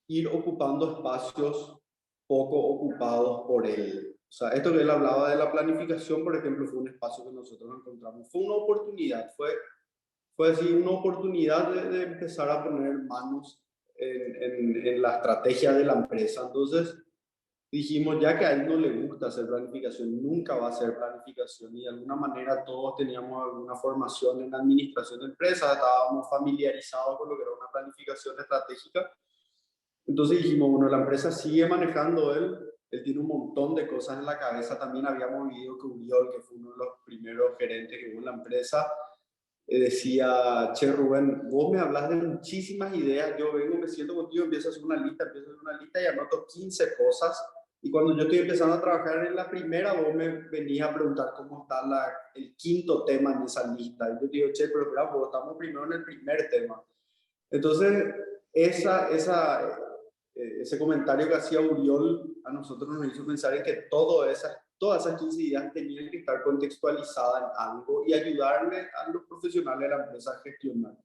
ir ocupando espacios poco ocupados por él. O sea, esto que él hablaba de la planificación, por ejemplo, fue un espacio que nosotros encontramos. Fue una oportunidad, fue así, una oportunidad de empezar a poner manos en la estrategia de la empresa. Entonces, dijimos, ya que a él no le gusta hacer planificación, nunca va a hacer planificación, y de alguna manera todos teníamos alguna formación en administración de empresas, estábamos familiarizados con lo que era una planificación estratégica. Entonces dijimos, bueno, la empresa sigue manejando él tiene un montón de cosas en la cabeza. También habíamos vivido que Uriol, que fue uno de los primeros gerentes que hubo en la empresa, decía, che Rubén, vos me hablas de muchísimas ideas, yo vengo, me siento contigo, empiezo a hacer una lista y anoto 15 cosas, y cuando yo estoy empezando a trabajar en la primera, vos me venís a preguntar cómo está el quinto tema en esa lista, y yo te digo, che, pero espera, vos estamos primero en el primer tema. Entonces, ese comentario que hacía Uriol a nosotros nos hizo pensar en que todas esas 15 ideas tenían que estar contextualizadas en algo y ayudarle a los profesionales de la empresa a gestionar.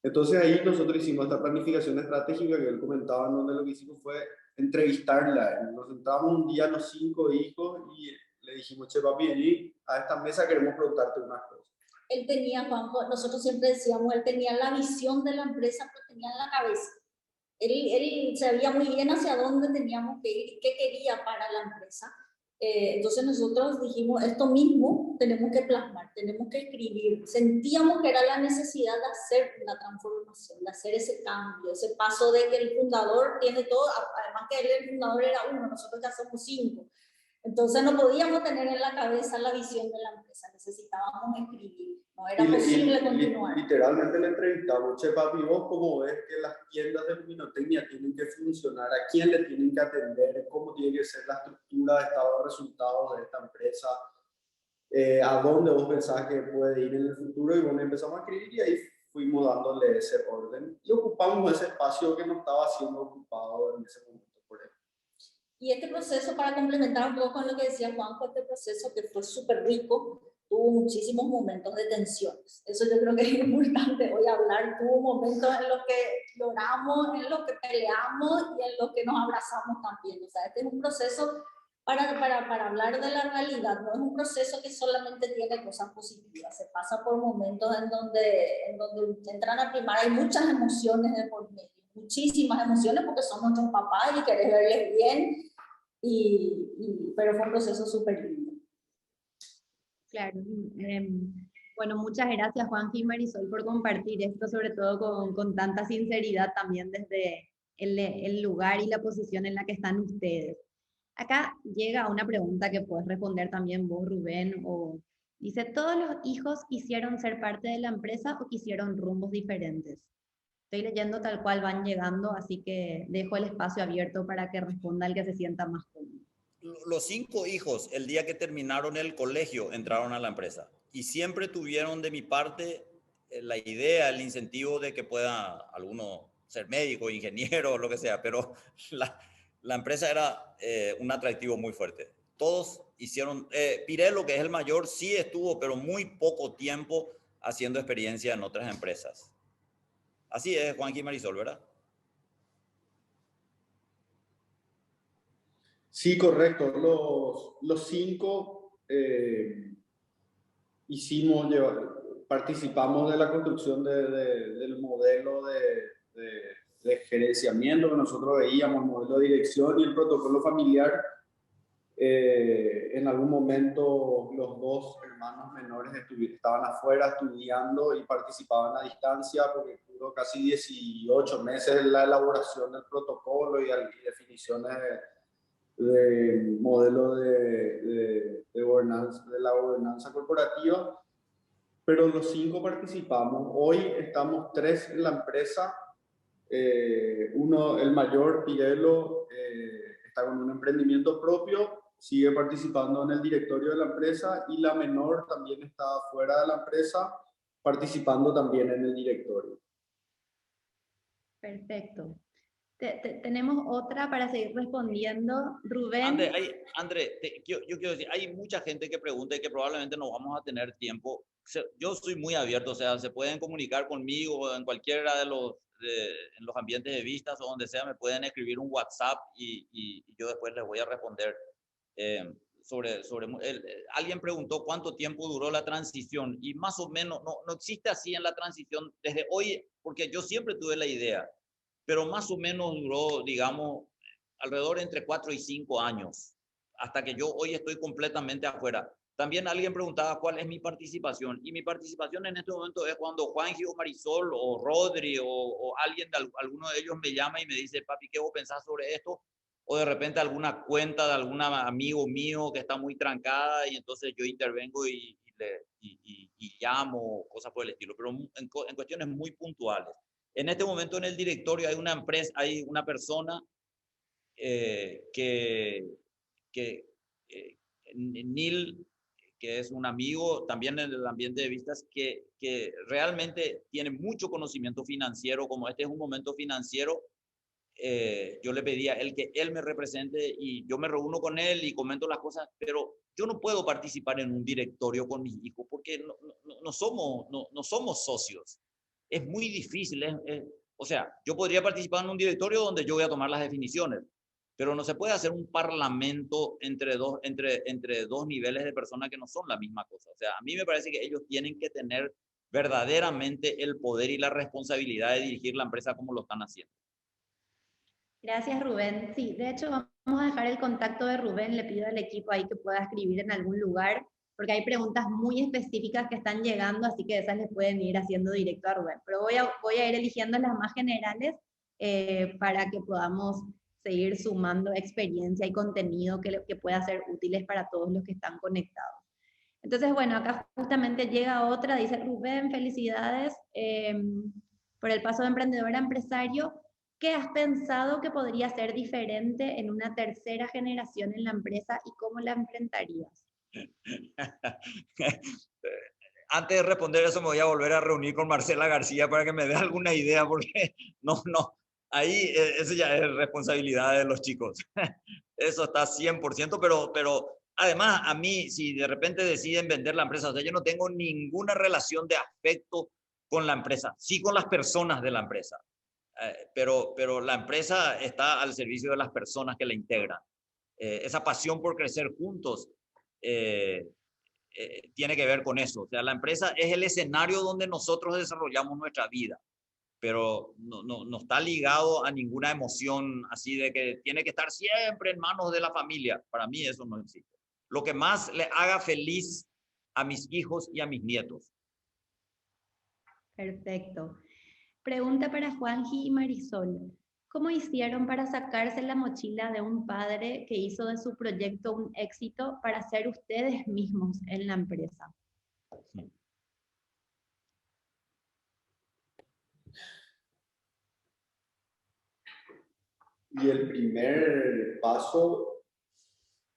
Entonces ahí nosotros hicimos esta planificación estratégica que él comentaba, en donde lo que hicimos fue entrevistarla. Nos sentamos un día los 5 hijos y le dijimos, che papi, vení a esta mesa, queremos preguntarte unas cosas. Él tenía, Juanjo, nosotros siempre decíamos, él tenía la visión de la empresa, pero tenía en la cabeza. Él sabía muy bien hacia dónde teníamos que ir, qué quería para la empresa. Entonces nosotros dijimos, esto mismo tenemos que plasmar, tenemos que escribir. Sentíamos que era la necesidad de hacer la transformación, de hacer ese cambio, ese paso de que el fundador tiene todo, además que él el fundador era uno, nosotros ya somos 5. Entonces no podíamos tener en la cabeza la visión de la empresa, necesitábamos escribir, no era posible continuar. Literalmente le entrevistamos, che papi, vos cómo ves que las tiendas de luminotecnia tienen que funcionar, a quién le tienen que atender, cómo tiene que ser la estructura de estado de resultados de esta empresa, a dónde vos pensás que puede ir en el futuro, y bueno, empezamos a escribir y ahí fuimos dándole ese orden y ocupamos ese espacio que no estaba siendo ocupado en ese momento por él. Y este proceso, para complementar un poco con lo que decía Juanjo, este proceso que fue súper rico, tuvo muchísimos momentos de tensiones. Eso yo creo que es importante hoy hablar. Tuvo momentos en los que lloramos, en los que peleamos y en los que nos abrazamos también. O sea, este es un proceso para hablar de la realidad. No es un proceso que solamente tiene cosas positivas. Se pasa por momentos en donde entran a primar. Hay muchas emociones de por medio. Muchísimas emociones porque son nuestros papás y querés verles bien, pero fue un proceso súper lindo. Claro. Bueno, muchas gracias Juanji y Marisol por compartir esto, sobre todo con tanta sinceridad también desde el lugar y la posición en la que están ustedes. Acá llega una pregunta que puedes responder también vos, Rubén, o dice, ¿todos los hijos quisieron ser parte de la empresa o quisieron rumbos diferentes? Estoy leyendo tal cual van llegando, así que dejo el espacio abierto para que responda el que se sienta más cómodo. Los 5 hijos, el día que terminaron el colegio, entraron a la empresa. Y siempre tuvieron de mi parte la idea, el incentivo de que pueda alguno ser médico, ingeniero, o lo que sea. Pero la empresa era un atractivo muy fuerte. Todos hicieron... Pirelo, que es el mayor, sí estuvo, pero muy poco tiempo haciendo experiencia en otras empresas. Así es, Juanji y Marisol, ¿verdad? Sí, correcto. Los 5 participamos de la construcción del modelo de gerenciamiento que nosotros veíamos, el modelo de dirección y el protocolo familiar. En algún momento los 2 hermanos menores estaban afuera estudiando y participaban a distancia, porque duró casi 18 meses la elaboración del protocolo y definiciones de modelo de la gobernanza corporativa, pero los 5 participamos. Hoy estamos 3 en la empresa. El mayor, Pirelo, está con un emprendimiento propio, sigue participando en el directorio de la empresa, y la menor también está fuera de la empresa, participando también en el directorio. Perfecto. Tenemos otra para seguir respondiendo. Rubén. André, yo quiero decir, hay mucha gente que pregunta y que probablemente no vamos a tener tiempo. Yo soy muy abierto, o sea, se pueden comunicar conmigo en cualquiera de en los ambientes de vistas o donde sea, me pueden escribir un WhatsApp y yo después les voy a responder. Alguien preguntó cuánto tiempo duró la transición, y más o menos no existe así en la transición desde hoy, porque yo siempre tuve la idea, pero más o menos duró, digamos, alrededor entre 4 y 5 años, hasta que yo hoy estoy completamente afuera. También alguien preguntaba cuál es mi participación, y mi participación en este momento es cuando Juanji o Marisol o Rodri o alguien, alguno de ellos me llama y me dice, papi, ¿qué vos pensás sobre esto? O de repente alguna cuenta de algún amigo mío que está muy trancada y entonces yo intervengo y llamo, cosas por el estilo, pero en cuestiones muy puntuales. En este momento en el directorio hay una empresa, hay una persona Neil, que es un amigo también en el ambiente de vistas, que realmente tiene mucho conocimiento financiero. Como este es un momento financiero, yo le pedí a él que él me represente y yo me reúno con él y comento las cosas, pero yo no puedo participar en un directorio con mis hijos porque no somos socios. Es muy difícil. O sea, yo podría participar en un directorio donde yo voy a tomar las definiciones, pero no se puede hacer un parlamento entre dos niveles de personas que no son la misma cosa. O sea, a mí me parece que ellos tienen que tener verdaderamente el poder y la responsabilidad de dirigir la empresa como lo están haciendo. Gracias, Rubén. Sí, de hecho vamos a dejar el contacto de Rubén, le pido al equipo ahí que pueda escribir en algún lugar, porque hay preguntas muy específicas que están llegando, así que esas les pueden ir haciendo directo a Rubén. Pero voy a ir eligiendo las más generales para que podamos seguir sumando experiencia y contenido que pueda ser útiles para todos los que están conectados. Entonces, bueno, acá justamente llega otra, dice Rubén, felicidades por el paso de emprendedor a empresario. ¿Qué has pensado que podría ser diferente en una tercera generación en la empresa y cómo la enfrentarías? Antes de responder eso me voy a volver a reunir con Marcela García para que me dé alguna idea, porque ahí eso ya es responsabilidad de los chicos. Eso está 100%, pero además a mí, si de repente deciden vender la empresa, o sea, yo no tengo ninguna relación de afecto con la empresa, sí con las personas de la empresa. Pero la empresa está al servicio de las personas que la integran. Esa pasión por crecer juntos tiene que ver con eso. O sea, la empresa es el escenario donde nosotros desarrollamos nuestra vida, pero no está ligado a ninguna emoción así de que tiene que estar siempre en manos de la familia. Para mí eso no existe. Lo que más le haga feliz a mis hijos y a mis nietos. Perfecto. Pregunta para Juanji y Marisol. ¿Cómo hicieron para sacarse la mochila de un padre que hizo de su proyecto un éxito para ser ustedes mismos en la empresa? Y el primer paso,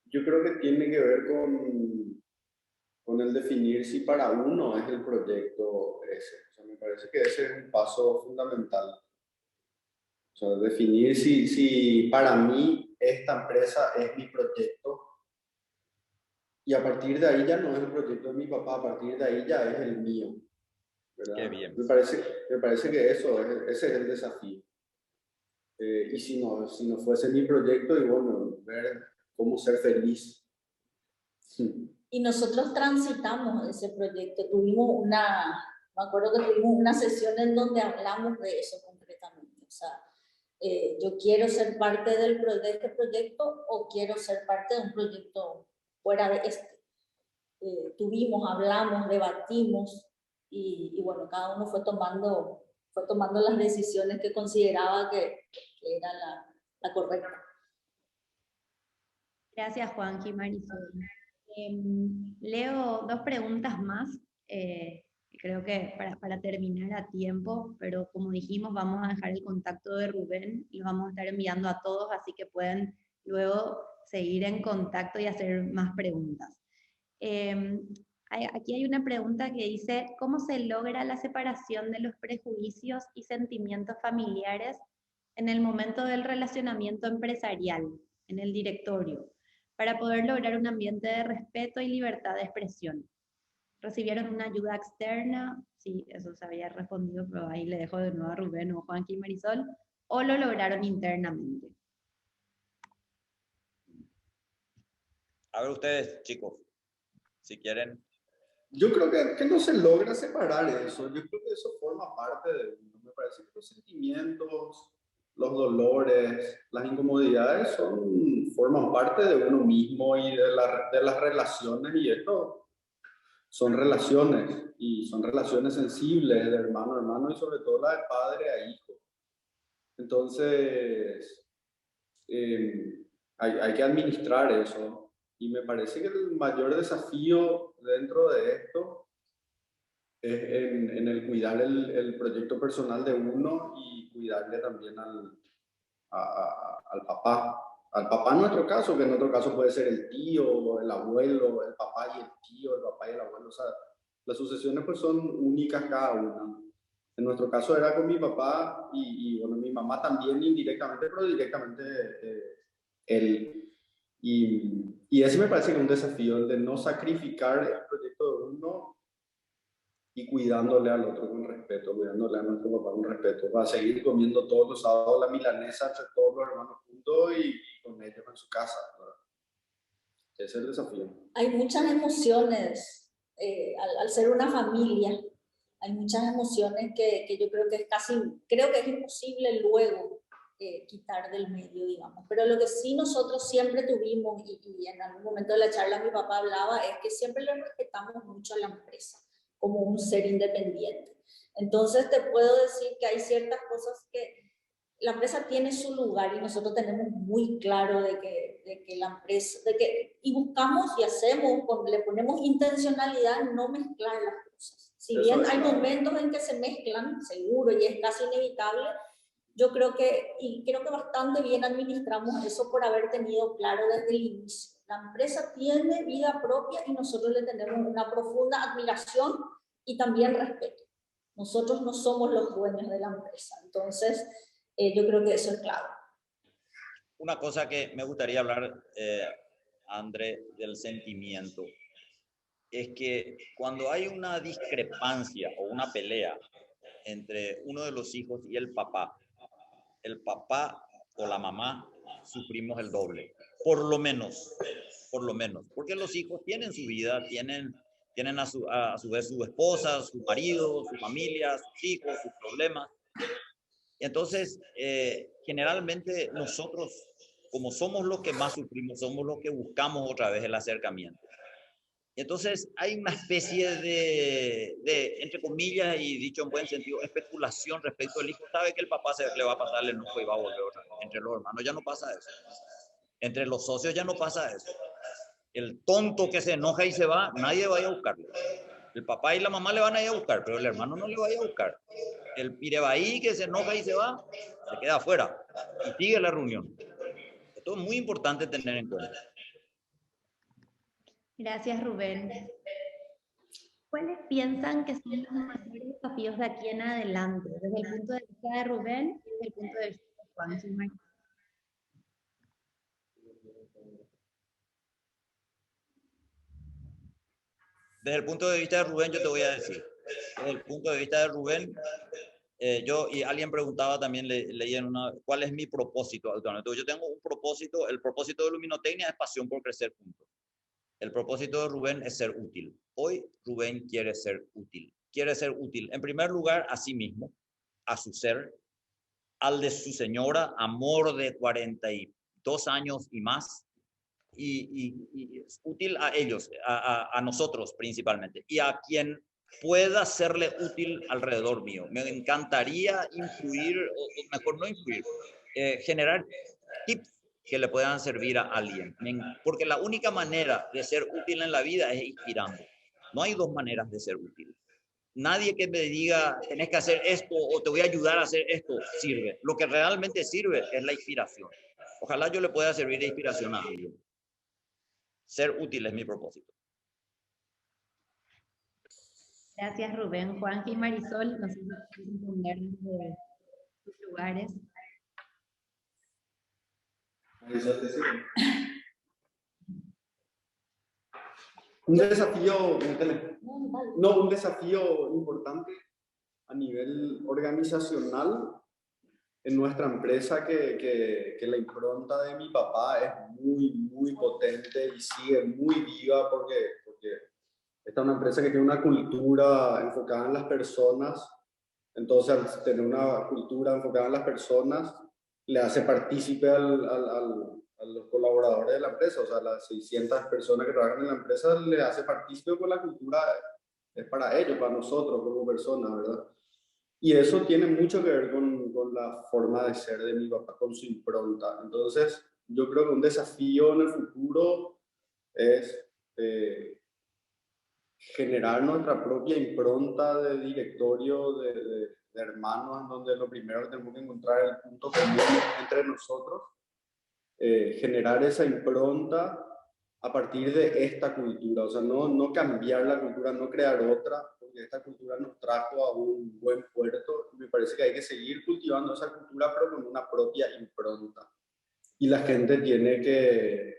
yo creo que tiene que ver con el definir si para uno es el proyecto ese. O sea, me parece que ese es un paso fundamental. O sea, definir si para mí esta empresa es mi proyecto, y a partir de ahí ya no es el proyecto de mi papá, a partir de ahí ya es el mío, ¿verdad? Qué bien. Me parece que ese es el desafío. Y si no fuese mi proyecto, y bueno, ver cómo ser feliz. Y nosotros transitamos ese proyecto. Me acuerdo que tuvimos una sesión en donde hablamos de eso concretamente. O sea, yo quiero ser parte de este proyecto o quiero ser parte de un proyecto fuera de este. Hablamos, debatimos y bueno, cada uno fue tomando las decisiones que consideraba que era la correcta. Gracias, Juanji y Marisol. Leo dos preguntas más, creo que para terminar a tiempo, pero como dijimos, vamos a dejar el contacto de Rubén y lo vamos a estar enviando a todos, así que pueden luego seguir en contacto y hacer más preguntas. Aquí hay una pregunta que dice, ¿cómo se logra la separación de los prejuicios y sentimientos familiares en el momento del relacionamiento empresarial, en el directorio, para poder lograr un ambiente de respeto y libertad de expresión? ¿Recibieron una ayuda externa? Sí, eso se había respondido, pero ahí le dejo de nuevo a Rubén o Juanqui y Marisol. ¿O lo lograron internamente? A ver ustedes, chicos, si quieren. Yo creo que no se logra separar eso. Yo creo que eso forma parte de uno. Me parece que los sentimientos, los dolores, las incomodidades forman parte de uno mismo y de las relaciones, y esto son relaciones, y son relaciones sensibles de hermano a hermano y sobre todo la de padre a hijo. Entonces, hay que administrar eso, y me parece que el mayor desafío dentro de esto es en el cuidar el proyecto personal de uno y cuidarle también al papá. Al papá en nuestro caso, que en otro caso puede ser el tío, el abuelo, el papá y el tío, el papá y el abuelo. O sea, las sucesiones pues son únicas cada una. En nuestro caso era con mi papá y bueno, mi mamá también indirectamente, pero directamente él. Y ese me parece que es un desafío, el de no sacrificar el proyecto de uno y cuidándole al otro con respeto, cuidándole a nuestro papá con respeto, va a seguir comiendo todos los sábados la milanesa entre todos los hermanos juntos y con ellos en su casa, ¿verdad? Ese es el desafío. Hay muchas emociones al ser una familia, hay muchas emociones que yo creo que creo que es imposible luego quitar del medio, digamos. Pero lo que sí nosotros siempre tuvimos, y en algún momento de la charla mi papá hablaba, es que siempre le respetamos mucho a la empresa como un ser independiente. Entonces te puedo decir que hay ciertas cosas que la empresa tiene su lugar y nosotros tenemos muy claro de que la empresa, y buscamos y hacemos, le ponemos intencionalidad en no mezclar las cosas. Si bien hay momentos en que se mezclan, seguro, y es casi inevitable, yo creo que bastante bien administramos eso por haber tenido claro desde el inicio. La empresa tiene vida propia y nosotros le tenemos una profunda admiración y también respeto. Nosotros no somos los dueños de la empresa, entonces yo creo que eso es clave. Una cosa que me gustaría hablar, André, del sentimiento, es que cuando hay una discrepancia o una pelea entre uno de los hijos y el papá o la mamá sufrimos el doble, por lo menos, porque los hijos tienen su vida, tienen a su vez su esposa, su marido, su familia, sus hijos, sus problemas. Entonces, generalmente nosotros, como somos los que más sufrimos, somos los que buscamos otra vez el acercamiento. Entonces, hay una especie de, entre comillas, y dicho en buen sentido, especulación respecto al hijo. Sabe que el papá le va a pasar el enojo y va a volver otra vez. Entre los hermanos ya no pasa eso. Entre los socios ya no pasa eso. El tonto que se enoja y se va, nadie va a ir a buscarlo. El papá y la mamá le van a ir a buscar, pero el hermano no le va a ir a buscar. El pirebaí que se enoja y se va, se queda afuera y sigue la reunión. Esto es muy importante tener en cuenta. Gracias, Rubén. ¿Cuáles piensan que son los mayores desafíos de aquí en adelante, desde el punto de vista de Rubén y desde el punto de vista de Juan? Desde el punto de vista de Rubén, yo te voy a decir. Desde el punto de vista de Rubén, y alguien preguntaba también, leí en ¿cuál es mi propósito? Entonces, yo tengo un propósito, el propósito de Luminotecnia es pasión por crecer juntos. El propósito de Rubén es ser útil. Hoy Rubén quiere ser útil. Quiere ser útil, en primer lugar, a sí mismo, a su ser, al de su señora, amor de 42 años y más, y es útil a ellos, a nosotros principalmente, y a quien pueda serle útil alrededor mío. Me encantaría influir, o mejor no influir, generar tips que le puedan servir a alguien, porque la única manera de ser útil en la vida es inspirando. No hay dos maneras de ser útil. Nadie que me diga, tenés que hacer esto o te voy a ayudar a hacer esto, sirve. Lo que realmente sirve es la inspiración. Ojalá yo le pueda servir de inspiración a alguien. Ser útil es mi propósito. Gracias, Rubén. Juan y Marisol, no sé si quieren responder desde sus lugares. Marisol, decime. Un desafío importante a nivel organizacional en nuestra empresa, que la impronta de mi papá es muy, muy potente y sigue muy viva porque esta es una empresa que tiene una cultura enfocada en las personas. Entonces, al tener una cultura enfocada en las personas, le hace partícipe a los colaboradores de la empresa, o sea, las 600 personas que trabajan en la empresa, le hace partícipe con la cultura, es para ellos, para nosotros como personas, ¿verdad? Y eso tiene mucho que ver con la forma de ser de mi papá, con su impronta. Entonces, yo creo que un desafío en el futuro es generar nuestra propia impronta de directorio, de hermanos, en donde lo primero que tenemos que encontrar es el punto común entre nosotros, generar esa impronta a partir de esta cultura, o sea, no cambiar la cultura, no crear otra, porque esta cultura nos trajo a un buen puerto. Me parece que hay que seguir cultivando esa cultura, pero con una propia impronta. Y la gente tiene que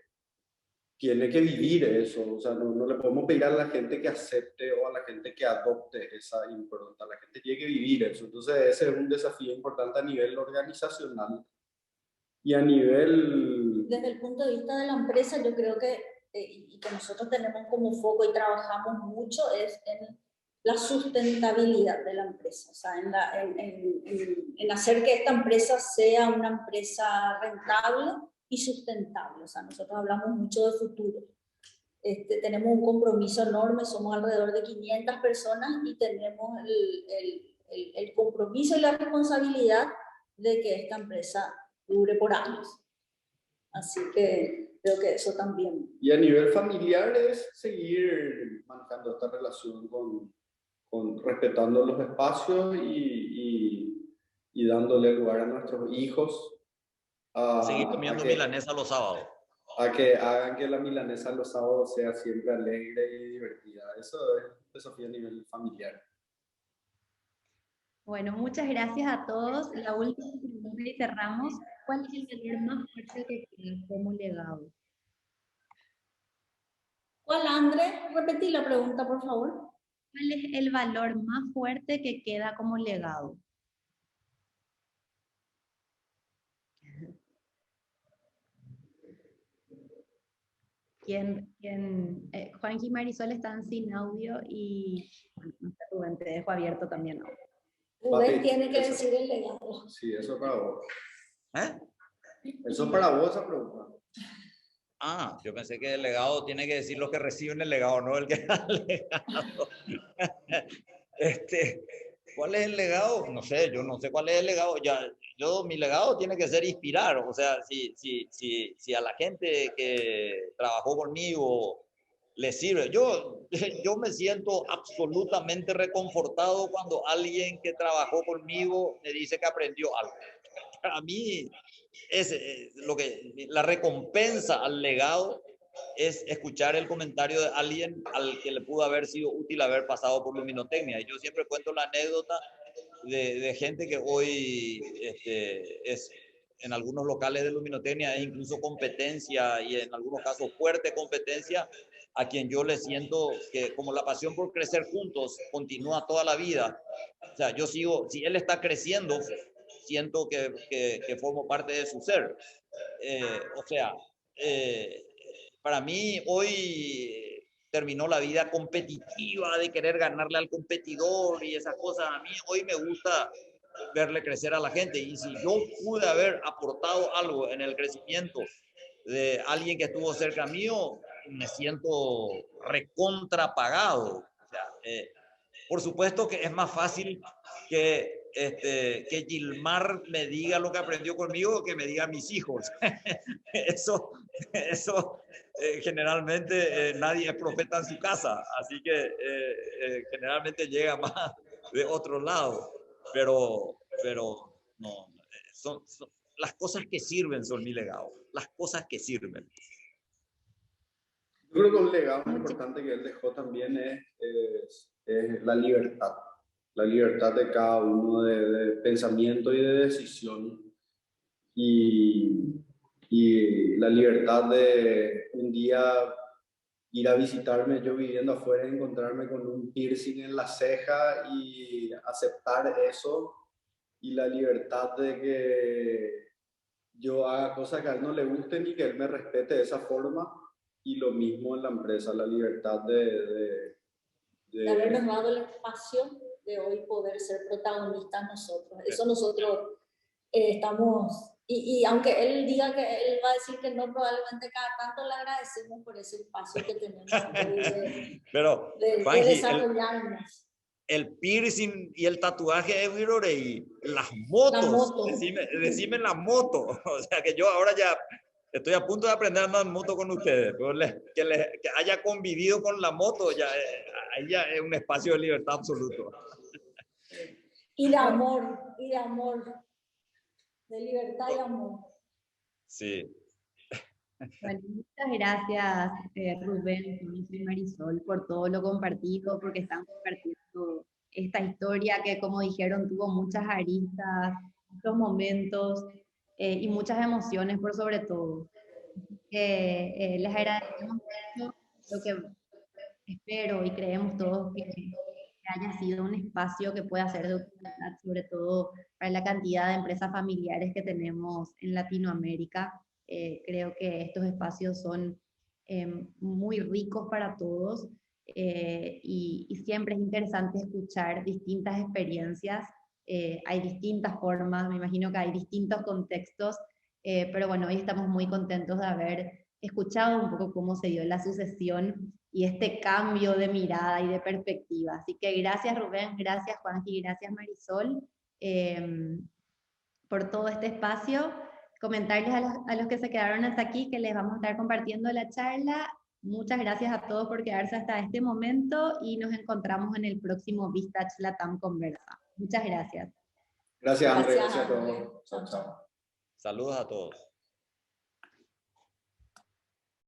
vivir eso, o sea, no le podemos pedir a la gente que acepte o a la gente que adopte esa impronta, la gente tiene que vivir eso. Entonces ese es un desafío importante a nivel organizacional y a nivel... Desde el punto de vista de la empresa, yo creo que, y que nosotros tenemos como foco y trabajamos mucho, es en la sustentabilidad de la empresa, o sea, en hacer que esta empresa sea una empresa rentable y sustentable. O sea, nosotros hablamos mucho de futuro. Tenemos un compromiso enorme, somos alrededor de 500 personas y tenemos el compromiso y la responsabilidad de que esta empresa dure por años. Así que creo que eso también. Y a nivel familiar es seguir manejando esta relación respetando los espacios y dándole lugar a nuestros hijos. Seguir comiendo milanesa los sábados. A que hagan que la milanesa los sábados sea siempre alegre y divertida. Eso es un desafío a nivel familiar. Bueno, muchas gracias a todos. La última pregunta y cerramos. ¿Cuál es el valor más fuerte que queda como legado? ¿Cuál, André? Repetí la pregunta, por favor. ¿Cuál es el valor más fuerte que queda como legado? Juanji y Marisol están sin audio y Rubén, te dejo abierto también, ¿no? Rubén tiene que decir el legado. Sí, eso es para vos. ¿Eh? Eso es para vos esa pregunta. Ah, yo pensé que el legado tiene que decir los que reciben el legado, no el que da el legado. ¿Cuál es el legado? No sé, yo no sé cuál es el legado. Mi legado tiene que ser inspirar. O sea, si a la gente que trabajó conmigo le sirve. Yo me siento absolutamente reconfortado cuando alguien que trabajó conmigo me dice que aprendió algo. Para mí, la recompensa al legado es escuchar el comentario de alguien al que le pudo haber sido útil haber pasado por luminotecnia. Y yo siempre cuento la anécdota de gente que hoy en algunos locales de luminotecnia es incluso competencia y en algunos casos fuerte competencia, a quien yo le siento que como la pasión por crecer juntos continúa toda la vida. O sea, yo sigo, si él está creciendo, siento que formo parte de su ser. Para mí hoy terminó la vida competitiva de querer ganarle al competidor y esas cosas. A mí hoy me gusta verle crecer a la gente, y si yo pude haber aportado algo en el crecimiento de alguien que estuvo cerca mío, me siento recontrapagado. O sea, por supuesto que es más fácil que Gilmar me diga lo que aprendió conmigo que me diga a mis hijos. eso generalmente nadie es profeta en su casa, así que generalmente llega más de otro lado, pero no, son las cosas que sirven son mi legado, las cosas que sirven. Yo creo que un legado muy importante que él dejó también es la libertad de cada uno de pensamiento y de decisión, y la libertad de un día ir a visitarme, yo viviendo afuera, encontrarme con un piercing en la ceja y aceptar eso, y la libertad de que yo haga cosas que a él no le gusten y que él me respete de esa forma. Y lo mismo en la empresa, la libertad de habernos dado el espacio de hoy poder ser protagonistas nosotros. Eso nosotros estamos Y aunque él diga que él va a decir que no, probablemente cada tanto le agradecemos por ese espacio que tenemos Pero, de Juanji, desarrollarnos. El piercing y el tatuaje es y las motos. La moto. Decime la moto. O sea que yo ahora ya estoy a punto de aprender a andar en moto con ustedes. Pero que haya convivido con la moto, ahí ya es un espacio de libertad absoluto. Y de amor, de libertad y amor. Sí. Bueno, muchas gracias, Rubén y Marisol, por todo lo compartido, porque están compartiendo esta historia que, como dijeron, tuvo muchas aristas, muchos momentos y muchas emociones por sobre todo. Les agradecemos mucho lo que espero y creemos todos que haya sido un espacio que pueda ser de utilidad, sobre todo para la cantidad de empresas familiares que tenemos en Latinoamérica. Creo que estos espacios son muy ricos para todos y siempre es interesante escuchar distintas experiencias. Hay distintas formas, me imagino que hay distintos contextos, pero bueno, hoy estamos muy contentos de haber escuchado un poco cómo se dio la sucesión y este cambio de mirada y de perspectiva. Así que gracias Rubén, gracias Juanji, gracias Marisol por todo este espacio. Comentarles a los que se quedaron hasta aquí que les vamos a estar compartiendo la charla. Muchas gracias a todos por quedarse hasta este momento y nos encontramos en el próximo Vistach Latam Conversa. Muchas gracias. Gracias, André. Gracias a todos. Chao, chao. Saludos a todos.